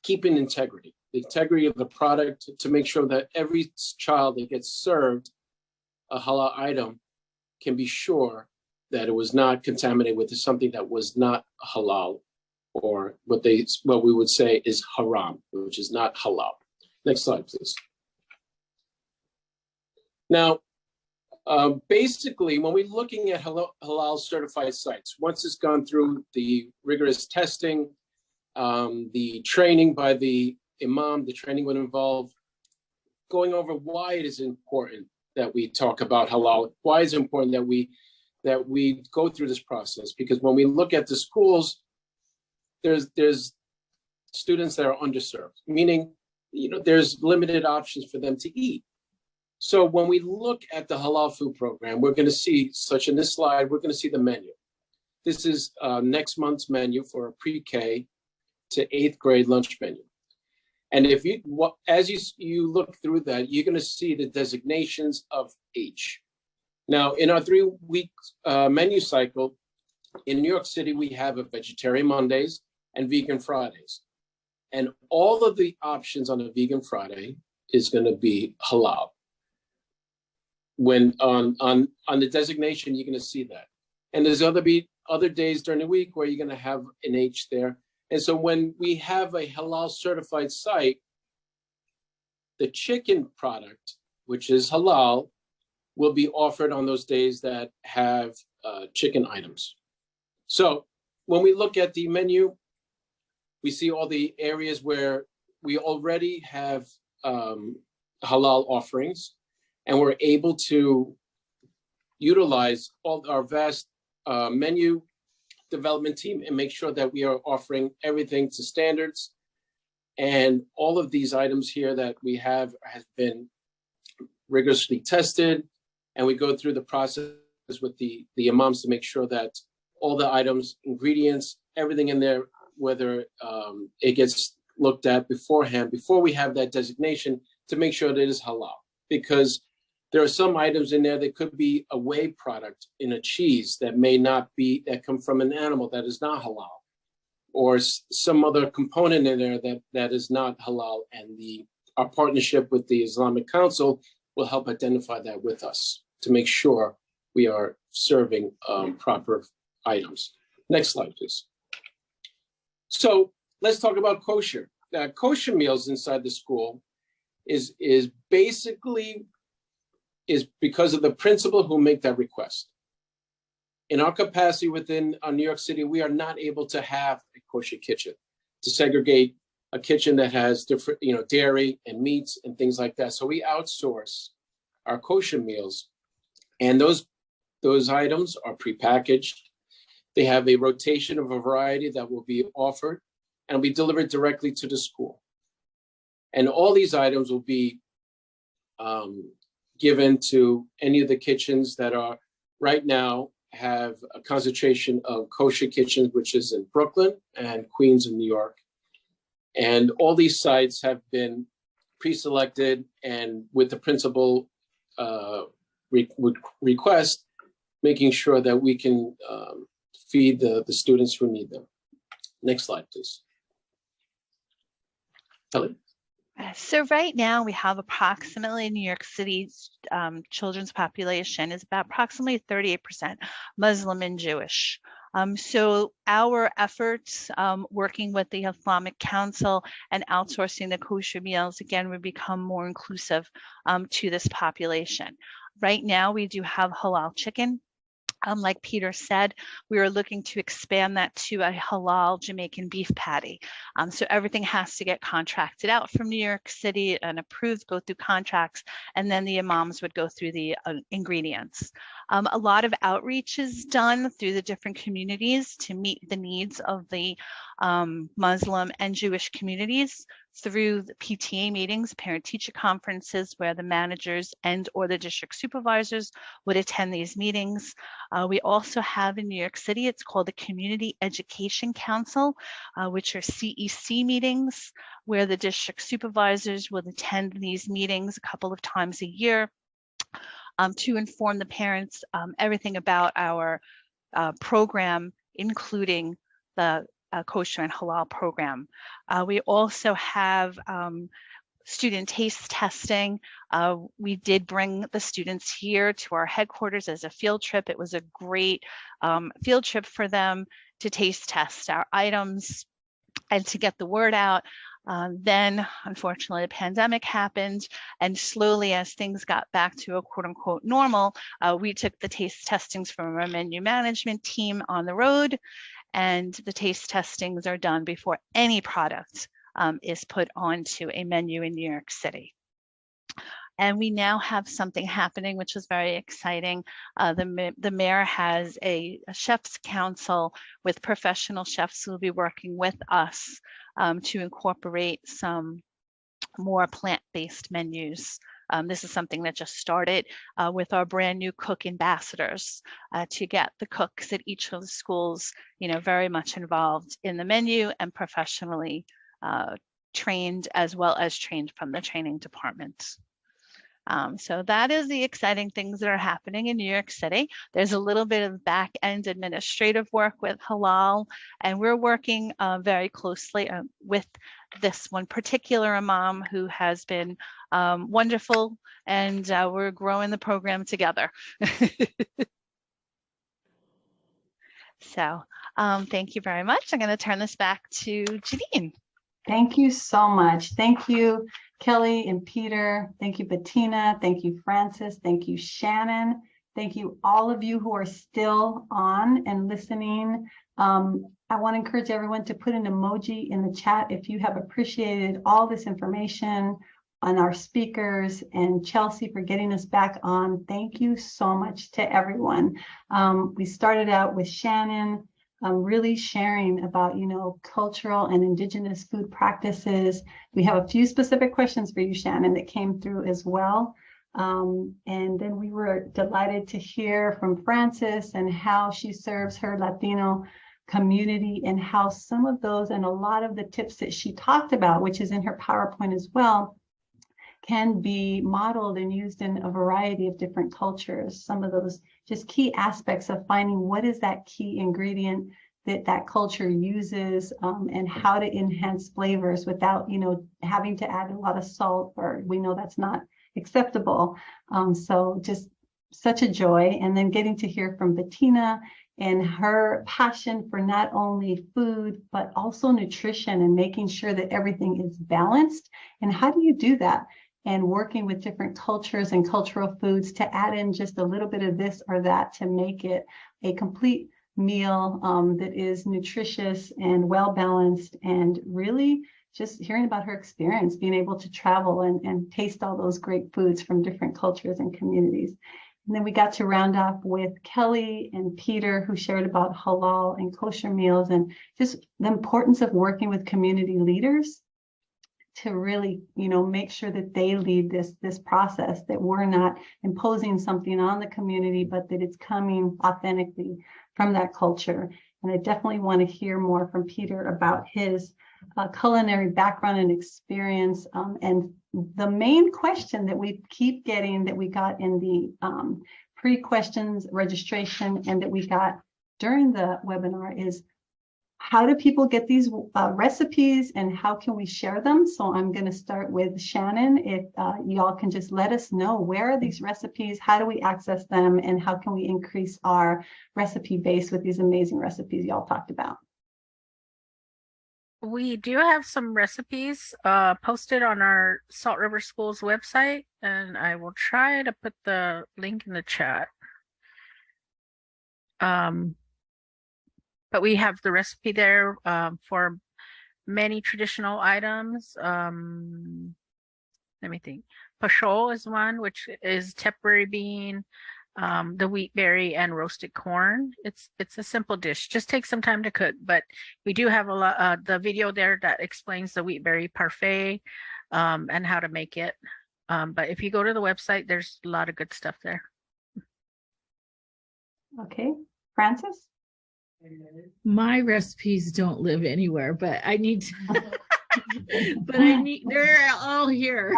keeping integrity, the integrity of the product, to make sure that every child that gets served a halal item can be sure that it was not contaminated with something that was not halal, or what we would say is haram, which is not halal. Next slide, please. Now, basically, when we're looking at halal certified sites, once it's gone through the rigorous testing, the training by the imam, the training would involve going over why it is important that we talk about halal, why it's important that we go through this process. Because when we look at the schools, there's students that are underserved, meaning there's limited options for them to eat. So when we look at the halal food program, we're going to see, such in this slide, we're going to see the menu. This is next month's menu for a pre-K to 8th grade lunch menu. And if as you look through that, you're going to see the designations of H. Now, in our 3-week menu cycle, in New York City, we have a vegetarian Mondays and vegan Fridays. And all of the options on a vegan Friday is going to be halal. When on the designation, you're going to see that. And there's other days during the week where you're going to have an H there. And so when we have a halal certified site, the chicken product, which is halal, will be offered on those days that have chicken items. So when we look at the menu, we see all the areas where we already have halal offerings, and we're able to utilize all our vast menu development team and make sure that we are offering everything to standards. And all of these items here that we have been rigorously tested, and we go through the process with the imams to make sure that all the items, ingredients, everything in there, whether it gets looked at beforehand, before we have that designation, to make sure that it is halal. Because there are some items in there that could be a whey product in a cheese that may not be, that come from an animal that is not halal, or some other component in there that is not halal. And our partnership with the Islamic Council will help identify that with us to make sure we are serving proper items. Next slide, please. So let's talk about kosher. Kosher meals inside the school is basically because of the principal who make that request. In our capacity within New York City, we are not able to have a kosher kitchen to segregate a kitchen that has different, dairy and meats and things like that. So we outsource our kosher meals, and those items are prepackaged. They have a rotation of a variety that will be offered and will be delivered directly to the school. And all these items will be given to any of the kitchens that are right now have a concentration of kosher kitchens, which is in Brooklyn and Queens in New York. And all these sites have been pre-selected, and with the principal request, making sure that we can feed the students who need them. Next slide, please. Kelly. So right now we have approximately New York City's children's population is about approximately 38% Muslim and Jewish. So our efforts working with the Islamic Council and outsourcing the kosher meals, again, would become more inclusive to this population. Right now we do have halal chicken. Like Peter said, we are looking to expand that to a halal Jamaican beef patty. So everything has to get contracted out from New York City and approved, go through contracts, and then the imams would go through the ingredients. A lot of outreach is done through the different communities to meet the needs of the Muslim and Jewish communities through the PTA meetings, parent-teacher conferences, where the managers and or the district supervisors would attend these meetings. We also have in New York City, it's called the Community Education Council, which are CEC meetings, where the district supervisors will attend these meetings a couple of times a year to inform the parents everything about our program, including the kosher and halal program. We also have student taste testing. We did bring the students here to our headquarters as a field trip. It was a great field trip for them to taste test our items and to get the word out. Then, unfortunately, the pandemic happened, and slowly, as things got back to a quote unquote normal, we took the taste testings from our menu management team on the road, and the taste testings are done before any product is put onto a menu in New York City. And we now have something happening, which is very exciting. The mayor has a chef's council with professional chefs who will be working with us to incorporate some more plant-based menus. This is something that just started with our brand new cook ambassadors to get the cooks at each of the schools, very much involved in the menu and professionally trained, as well as trained from the training department. So that is the exciting things that are happening in New York City. There's a little bit of back-end administrative work with Halal, and we're working very closely with this one particular imam who has been wonderful, and we're growing the program together. So thank you very much. I'm going to turn this back to Janine. Thank you so much. Thank you, Kelly and Peter. Thank you, Bettina. Thank you, Francis. Thank you, Shannon. Thank you, all of you who are still on and listening. I want to encourage everyone to put an emoji in the chat if you have appreciated all this information on our speakers, and Chelsea for getting us back on. Thank you so much to everyone. We started out with Shannon really sharing about, cultural and indigenous food practices. We have a few specific questions for you, Shannon, that came through as well. And then we were delighted to hear from Frances and how she serves her Latino community, and how some of those and a lot of the tips that she talked about, which is in her PowerPoint as well, can be modeled and used in a variety of different cultures. Some of those just key aspects of finding what is that key ingredient that culture uses, and how to enhance flavors without, having to add a lot of salt, or we know that's not acceptable. So just such a joy. And then getting to hear from Bettina and her passion for not only food, but also nutrition and making sure that everything is balanced. And how do you do that? And working with different cultures and cultural foods to add in just a little bit of this or that to make it a complete meal that is nutritious and well balanced. And really just hearing about her experience, being able to travel and taste all those great foods from different cultures and communities. And then we got to round off with Kelly and Peter, who shared about halal and kosher meals and just the importance of working with community leaders to really, make sure that they lead this process, that we're not imposing something on the community, but that it's coming authentically from that culture. And I definitely want to hear more from Peter about his culinary background and experience. And the main question that we keep getting, that we got in the pre-questions registration and that we got during the webinar, is how do people get these recipes and how can we share them? So I'm going to start with Shannon. If y'all can just let us know, where are these recipes? How do we access them? And how can we increase our recipe base with these amazing recipes y'all talked about? We do have some recipes posted on our Salt River Schools website, and I will try to put the link in the chat. But we have the recipe there for many traditional items. Let me think. Pashol is one, which is tepary bean, the wheat berry, and roasted corn. It's a simple dish. Just takes some time to cook, but we do have a lot the video there that explains the wheat berry parfait and how to make it. But if you go to the website, there's a lot of good stuff there. Okay, Francis? My recipes don't live anywhere, but I need to, they're all here.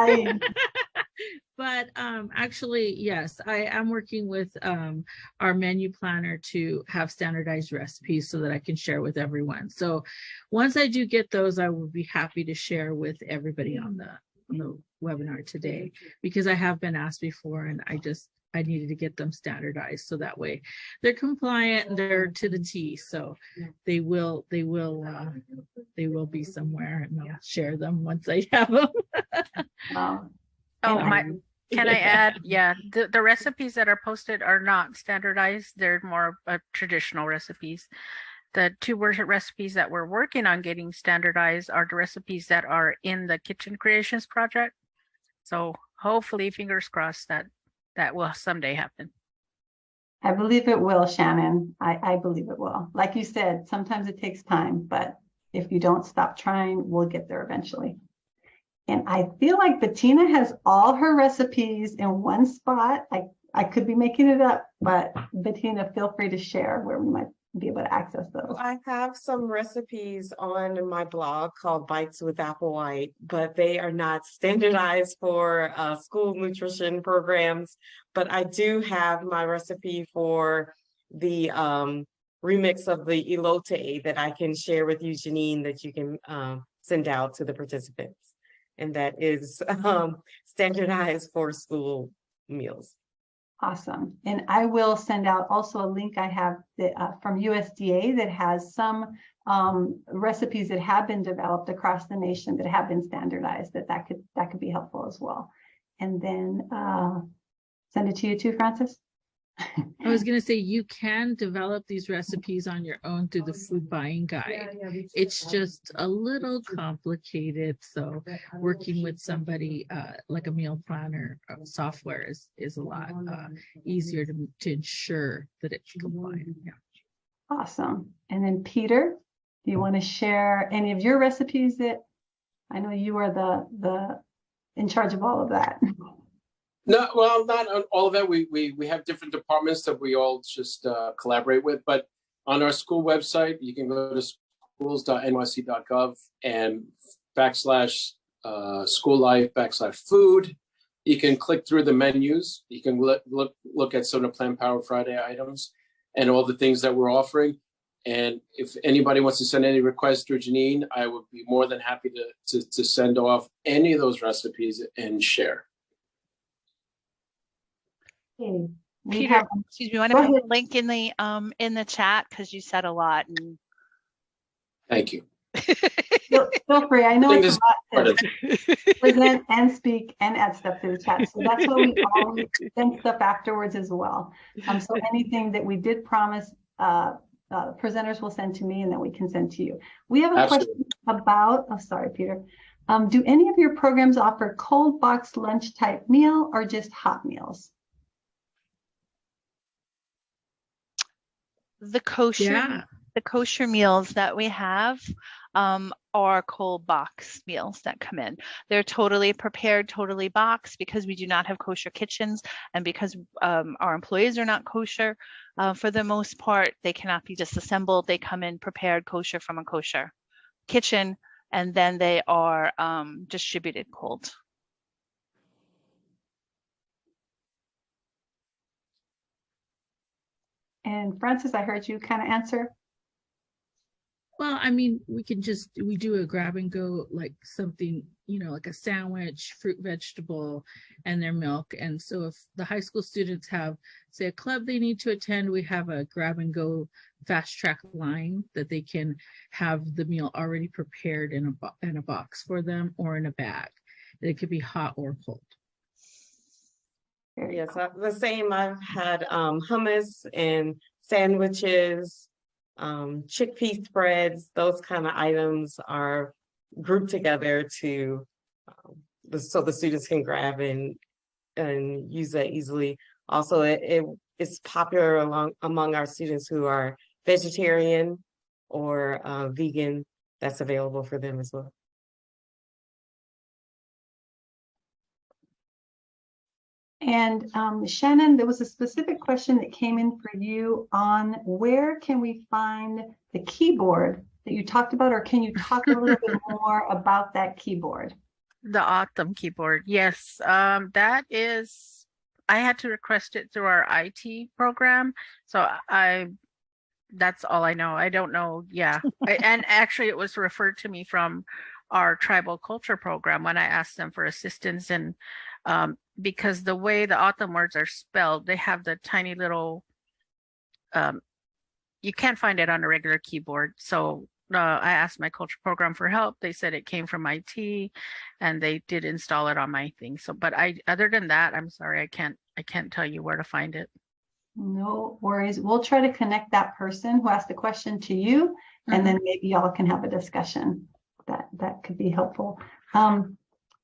But actually, yes, I am working with our menu planner to have standardized recipes so that I can share with everyone. So once I do get those, I will be happy to share with everybody on the webinar today, because I have been asked before and I needed to get them standardized so that way they're compliant and they're to the T. So they will be somewhere, and I'll share them once I have them. Wow. Can I add? Yeah, the recipes that are posted are not standardized. They're more traditional recipes. The two recipes that we're working on getting standardized are the recipes that are in the Kitchen Creations project. So hopefully, fingers crossed, that will someday happen. I believe it will, Shannon. I believe it will. Like you said, sometimes it takes time, but if you don't stop trying, we'll get there eventually. And I feel like Bettina has all her recipes in one spot. I could be making it up, but Bettina, feel free to share where we might be able to access those. I have some recipes on my blog called Bites with Applewhite, but they are not standardized for school nutrition programs. But I do have my recipe for the remix of the elote that I can share with you, Janine, that you can send out to the participants. And that is standardized for school meals. Awesome. And I will send out also a link I have that, from USDA that has some recipes that have been developed across the nation that have been standardized, that could be helpful as well. And then send it to you too, Francis. I was going to say you can develop these recipes on your own through the food buying guide. It's just a little complicated. So working with somebody like a meal planner software is a lot easier to ensure that it's compliant. Yeah. Awesome. And then Peter, do you want to share any of your recipes that I know you are the in charge of all of that? No, well, not on all of it. We have different departments that we all just collaborate with. But on our school website, you can go to schools.nyc.gov and /school life /food. You can click through the menus. You can look at some of the Planned Power Friday items and all the things that we're offering. And if anybody wants to send any requests through Janine, I would be more than happy to send off any of those recipes and share. Okay. Peter, excuse me, want to put a link in the chat because you said a lot. And Thank you. Feel free. I know it's a lot to present and speak and add stuff to the chat. So that's why we always send stuff afterwards as well. So anything that we did promise, presenters will send to me and then we can send to you. We have a question about, oh, sorry, Peter. Do any of your programs offer cold box lunch type meal or just hot meals? The kosher meals that we have are cold box meals that come in. They're totally prepared, totally boxed, because we do not have kosher kitchens and because our employees are not kosher. For the most part, they cannot be disassembled. They come in prepared kosher from a kosher kitchen, and then they are distributed cold. And Francis, I heard you kind of answer. Well, I mean, we do a grab and go, like something, like a sandwich, fruit, vegetable, and their milk. And so if the high school students have, say, a club they need to attend, we have a grab and go fast track line that they can have the meal already prepared in a box for them or in a bag. It could be hot or cold. Yes, the same. I've had hummus and sandwiches, chickpea spreads. Those kind of items are grouped together to so the students can grab and use that easily. Also, it's popular among our students who are vegetarian or vegan. That's available for them as well. And Shannon, there was a specific question that came in for you on where can we find the keyboard that you talked about, or can you talk a little bit more about that keyboard? The Autumn keyboard, yes. That is, I had to request it through our IT program, so that's all I know. I don't know. Yeah, and actually, it was referred to me from our tribal culture program when I asked them for assistance, and because the way the Autumn words are spelled, they have the tiny little, you can't find it on a regular keyboard. So I asked my culture program for help. They said it came from IT and they did install it on my thing. So, but other than that, I'm sorry, I can't tell you where to find it. No worries. We'll try to connect that person who asked the question to you, and then maybe y'all can have a discussion. That could be helpful.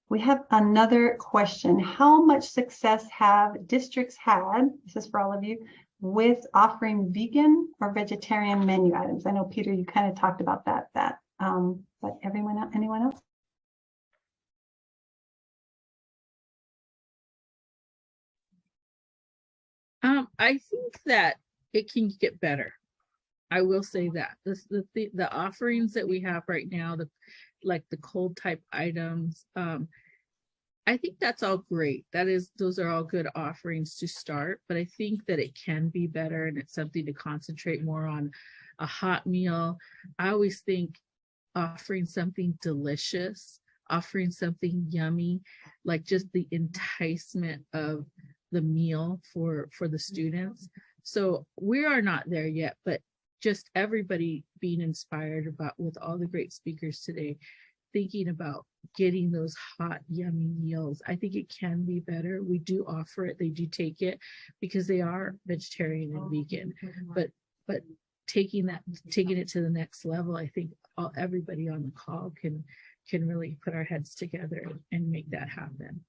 We have another question. How much success have districts had, this is for all of you, with offering vegan or vegetarian menu items? I know, Peter, you kind of talked about that, but anyone else? I think that it can get better. I will say that the offerings that we have right now, like the cold type items, I think that's all great. Those are all good offerings to start, but I think that it can be better, and it's something to concentrate more on. A hot meal, I always think offering something delicious, offering something yummy, like just the enticement of the meal for the students. So we are not there yet, but just everybody being inspired about, with all the great speakers today, thinking about getting those hot, yummy meals. I think it can be better. We do offer it. They do take it because they are vegetarian and vegan, but taking it to the next level, I think everybody on the call can really put our heads together and make that happen.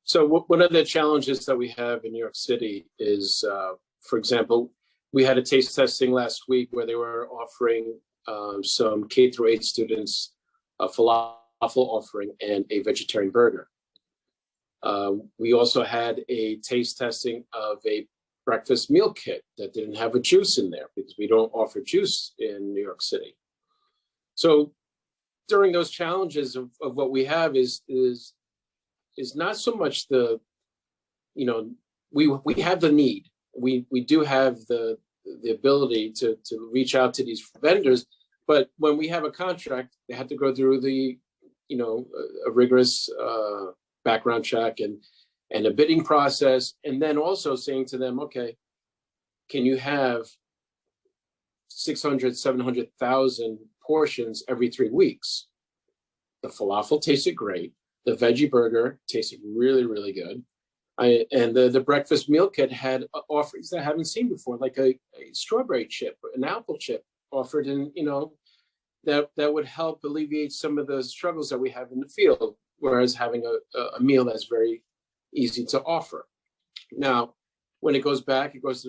So one of the challenges that we have in New York City is, for example, we had a taste testing last week where they were offering some K-8 students a falafel offering and a vegetarian burger. We also had a taste testing of a breakfast meal kit that didn't have a juice in there because we don't offer juice in New York City. So during those challenges of what we have is not so much the, we have the need. We do have the ability to reach out to these vendors, but when we have a contract, they have to go through the, a rigorous background check and a bidding process, and then also saying to them, okay, can you have 600, 700,000 portions every 3 weeks? The falafel tasted great. The veggie burger tasted really, really good. And the breakfast meal kit had offerings that I haven't seen before, like a strawberry chip, an apple chip offered in, that would help alleviate some of the struggles that we have in the field, whereas having a meal that's very easy to offer. Now, when it goes back, it goes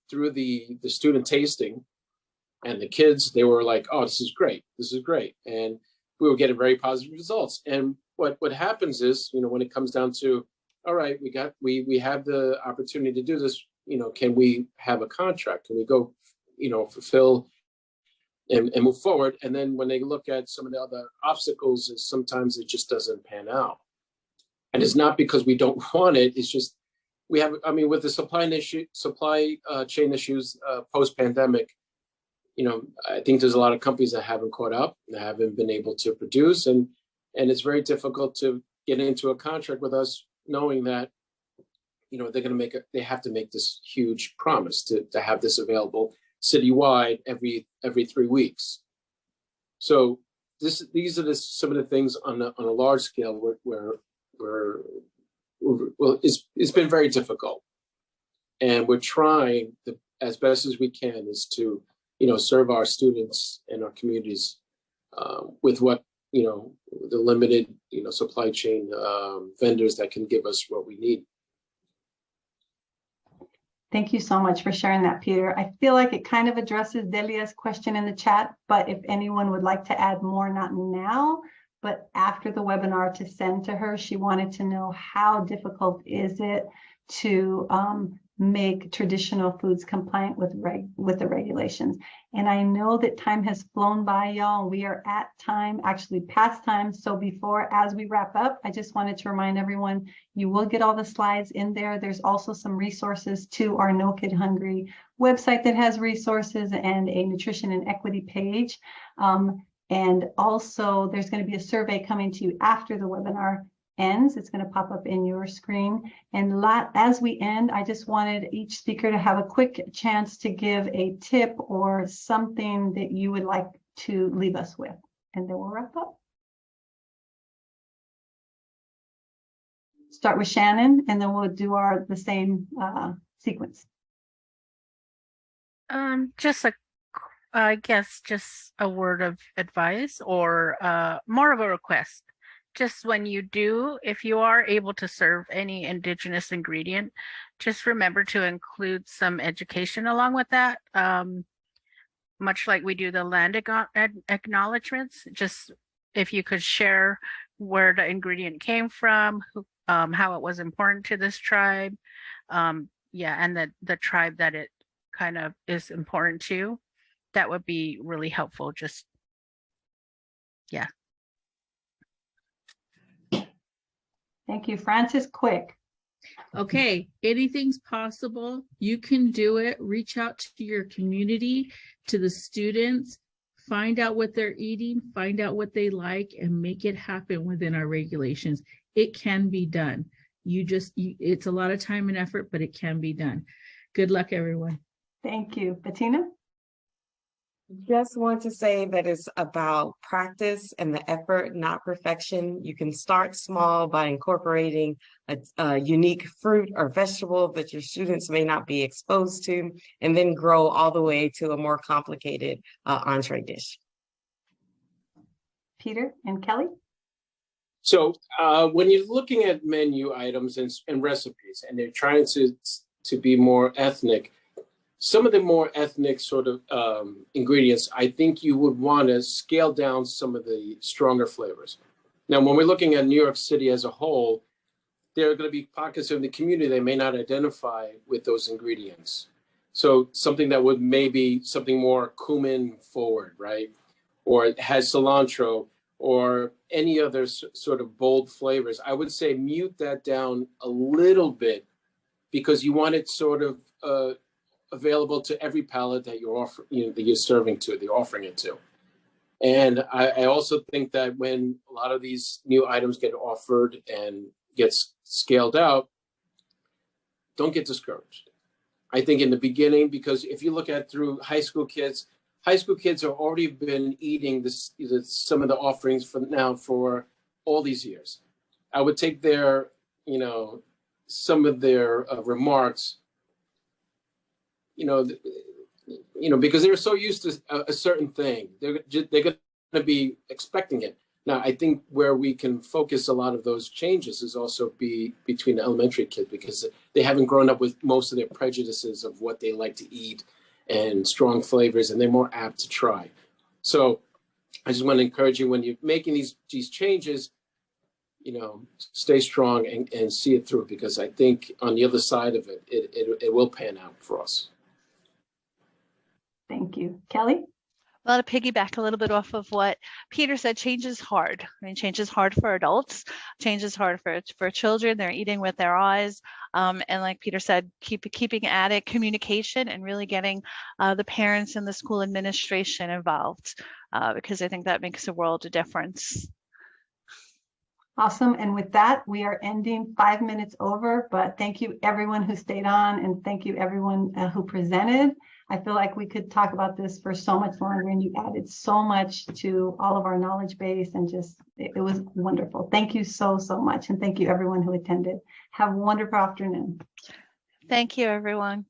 through the student tasting, and the kids, they were like, oh, this is great. This is great. And we were getting very positive results. And what happens is, when it comes down to, all right, we have the opportunity to do this, can we have a contract? Can we go, fulfill and move forward? And then when they look at some of the other obstacles, sometimes it just doesn't pan out. And it's not because we don't want it. It's just we have. I mean, with the supply chain issues post-pandemic, I think there's a lot of companies that haven't caught up, that haven't been able to produce, and it's very difficult to get into a contract with us, knowing that they're going to they have to make this huge promise to have this available citywide every 3 weeks. So these are some of the things on a large scale where it's been very difficult, and we're trying as best as we can is to serve our students and our communities with what the limited supply chain vendors that can give us what we need. Thank you so much for sharing that, Peter. I feel like it kind of addresses Delia's question in the chat, but if anyone would like to add more, not now, but after the webinar, to send to her. She wanted to know, how difficult is it to make traditional foods compliant with the regulations? And I know that time has flown by, y'all. We are at time, actually past time. So as we wrap up, I just wanted to remind everyone, you will get all the slides in there. There's also some resources to our No Kid Hungry website that has resources and a nutrition and equity page. And also there's going to be a survey coming to you after the webinar ends. It's going to pop up in your screen. And as we end, I just wanted each speaker to have a quick chance to give a tip or something that you would like to leave us with. And then we'll wrap up. Start with Shannon, and then we'll do the same sequence. I guess just a word of advice, or more of a request. Just when you do, if you are able to serve any indigenous ingredient, just remember to include some education along with that. Much like we do the land acknowledgements, just if you could share where the ingredient came from, how it was important to this tribe. Yeah, and the tribe that it kind of is important to. That would be really helpful. Just, yeah. Thank you, Francis. Quick. Okay, anything's possible. You can do it. Reach out to your community, to the students, find out what they're eating, find out what they like, and make it happen within our regulations. It can be done. It's a lot of time and effort, but it can be done. Good luck, everyone. Thank you. Bettina? Just want to say that it's about practice and the effort, not perfection. You can start small by incorporating a unique fruit or vegetable that your students may not be exposed to, and then grow all the way to a more complicated entree dish. Peter and Kelly? So when you're looking at menu items and recipes, and they're trying to be more ethnic, some of the more ethnic sort of ingredients, I think you would want to scale down some of the stronger flavors. Now, when we're looking at New York City as a whole, there are going to be pockets of the community that may not identify with those ingredients. So something that would maybe something more cumin forward, right? Or it has cilantro or any other sort of bold flavors. I would say mute that down a little bit because you want it sort of available to every palate that you're offering, that you're serving to, that you're offering it to. And I also think that when a lot of these new items get offered and gets scaled out, don't get discouraged. I think in the beginning, because if you look at through high school kids have already been eating some of the offerings for all these years. I would take their, some of their remarks, because they're so used to a certain thing, they're going to be expecting it. Now, I think where we can focus a lot of those changes is also between the elementary kids, because they haven't grown up with most of their prejudices of what they like to eat and strong flavors, and they're more apt to try. So I just want to encourage you when you're making these changes, stay strong and see it through, because I think on the other side of it will pan out for us. Thank you. Kelly? Well, to piggyback a little bit off of what Peter said, change is hard. I mean, change is hard for adults. Change is hard for children. They're eating with their eyes. And like Peter said, keeping at it, communication, and really getting the parents and the school administration involved, because I think that makes a world of difference. Awesome. And with that, we are ending 5 minutes over, but thank you everyone who stayed on, and thank you everyone who presented. I feel like we could talk about this for so much longer, and you added so much to all of our knowledge base, and just, it was wonderful. Thank you so much. And thank you everyone who attended. Have a wonderful afternoon. Thank you, everyone.